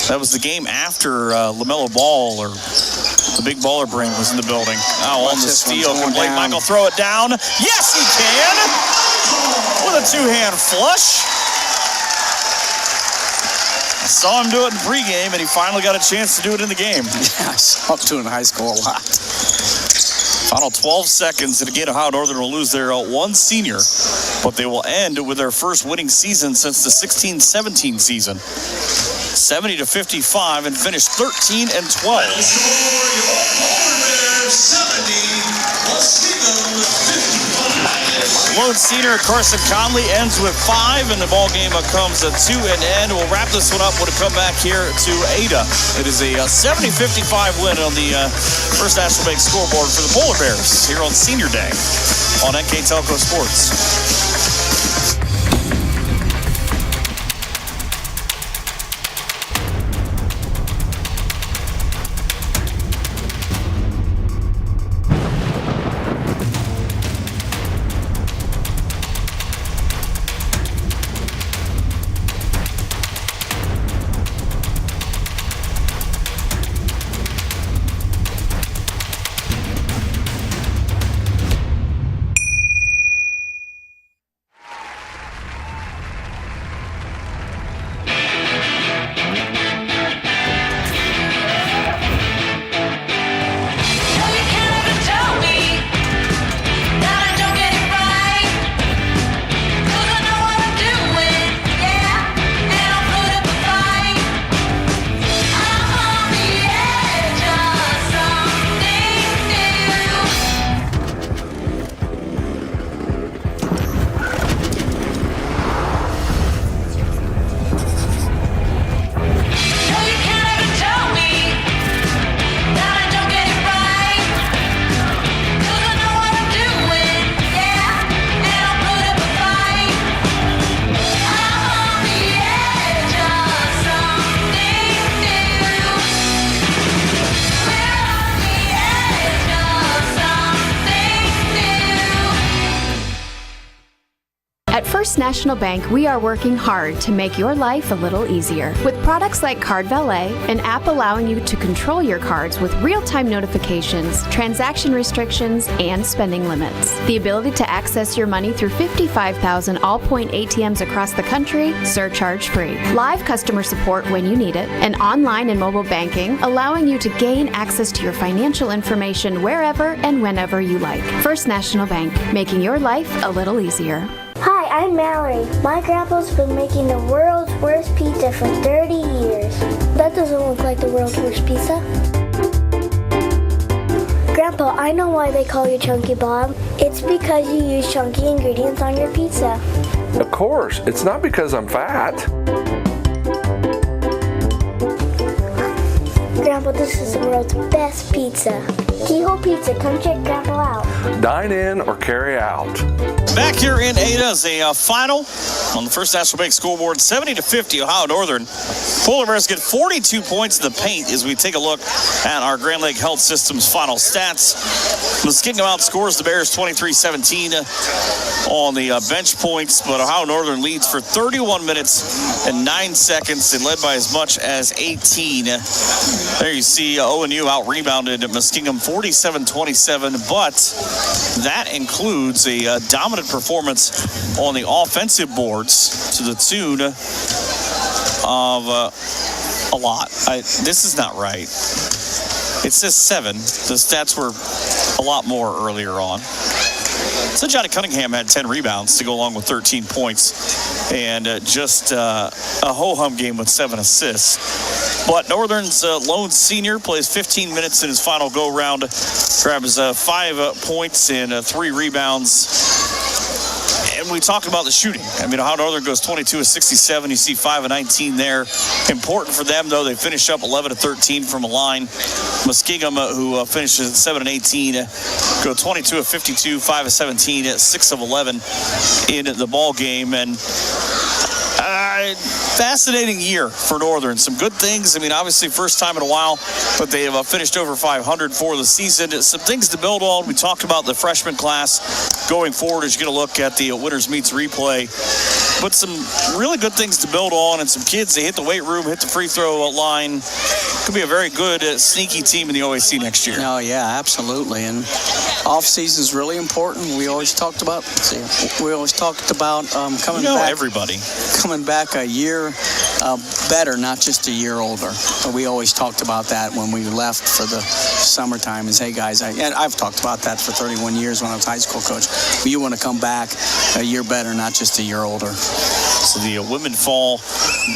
That was the game after LaMelo Ball, or the big baller brain, was in the building. Oh, on the steal. Can Blake Michael throw it down? Yes, he can! With a two-hand flush. I saw him do it in pregame, and he finally got a chance to do it in the game. Yeah, I saw him do it in high school a lot. Final 12 seconds, and again, Ohio Northern will lose their one senior, but they will end with their first winning season since the 16-17 season. 70-55, and finish 13-12. Lone senior Carson Conley ends with 5, and the ball game comes to an end. We'll wrap this one up when we come back here to Ada. It is a 70-55 win on the First National Bank scoreboard for the Polar Bears here on Senior Day on NK Telco Sports. At First National Bank, we are working hard to make your life a little easier. With products like Card Valet, an app allowing you to control your cards with real-time notifications, transaction restrictions, and spending limits. The ability to access your money through 55,000 all-point ATMs across the country, surcharge-free. Live customer support when you need it, and online and mobile banking, allowing you to gain access to your financial information wherever and whenever you like. First National Bank, making your life a little easier. Hi, I'm Mallory. My grandpa's been making the world's worst pizza for 30 years. That doesn't look like the world's worst pizza. Grandpa, I know why they call you Chunky Bob. It's because you use chunky ingredients on your pizza. Of course, it's not because I'm fat. Grandpa, this is the world's best pizza. Keyhole Pizza. Come check Grandpa out. Dine in or carry out. Back here in Ada is a final on the First National Bank scoreboard, 70-50, Ohio Northern. Polar Bears get 42 points in the paint as we take a look at our Grand Lake Health System's final stats. Muskingum outscores the Bears 23-17 on the bench points, but Ohio Northern leads for 31 minutes and 9 seconds. They led by as much as 18. There you see ONU out-rebounded Muskingum 47-27, but that includes a dominant performance on the offensive boards to the tune of a lot. This is not right. It says 7. The stats were a lot more earlier on. So Johnny Cunningham had 10 rebounds to go along with 13 points and just a ho-hum game with 7 assists. But Northern's lone senior plays 15 minutes in his final go-round, grabs 5 points and 3 rebounds. And we talked about the shooting. I mean, Ohio Northern goes 22 of 67. You see 5 of 19 there. Important for them, though. They finish up 11 of 13 from a line. Muskingum, who finishes at 7 of 18, go 22 of 52, 5 of 17, 6 of 11 in the ball game. And fascinating year for Northern. Some good things. I mean, obviously, first time in a while, but they have finished over 500 for the season. Some things to build on. We talked about the freshman class going forward as you get a look at the Winners Meets replay. But some really good things to build on, and some kids, they hit the weight room, hit the free throw line. Could be a very good, sneaky team in the OAC next year. Oh, yeah, absolutely. And off-season is really important. We always talked about coming back. Everybody. Coming back a year better, not just a year older. We always talked about that when we left for the summertime. Is, hey, guys, I've talked about that for 31 years when I was high school coach. But you want to come back a year better, not just a year older. So the women fall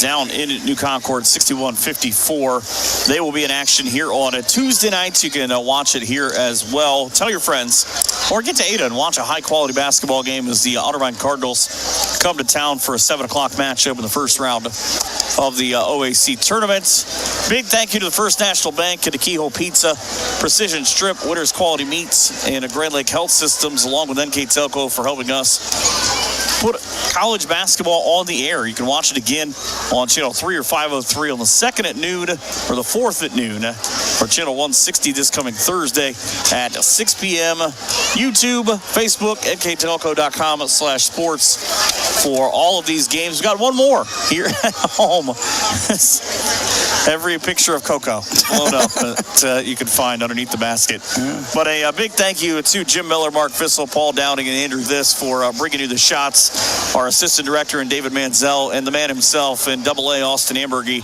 down in New Concord, 61-54. They will be in action here on a Tuesday night. You can watch it here as well. Tell your friends, or get to Ada and watch a high-quality basketball game as the Otterbein Cardinals come to town for a 7 o'clock matchup in the first round of the OAC tournament. Big thank you to the First National Bank and to Keyhole Pizza, Precision Strip, Winners Quality Meats, and Grand Lake Health Systems, along with NK Telco for helping us put college basketball on the air. You can watch it again on Channel 3 or 503 on the 2nd at noon or the 4th at noon, or Channel 160 this coming Thursday at 6 p.m. YouTube, Facebook, nktelco.com/sports for all of these games. We've got one more here at home. Every picture of Coco blown up that you can find underneath the basket. Yeah. But a big thank you to Jim Miller, Mark Fissel, Paul Downing, and Andrew This for bringing you the shots. Our assistant director and David Manziel, and the man himself in AA, Austin Ambergy,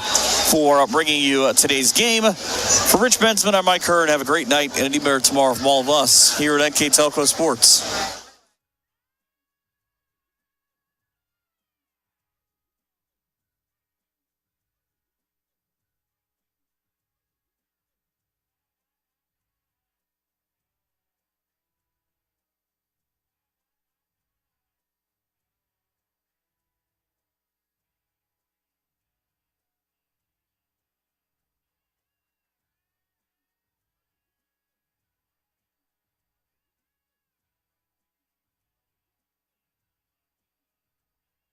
for bringing you today's game. For Rich Bensman, I'm Mike Hearn. Have a great night and a new better tomorrow from all of us here at NK Telco Sports.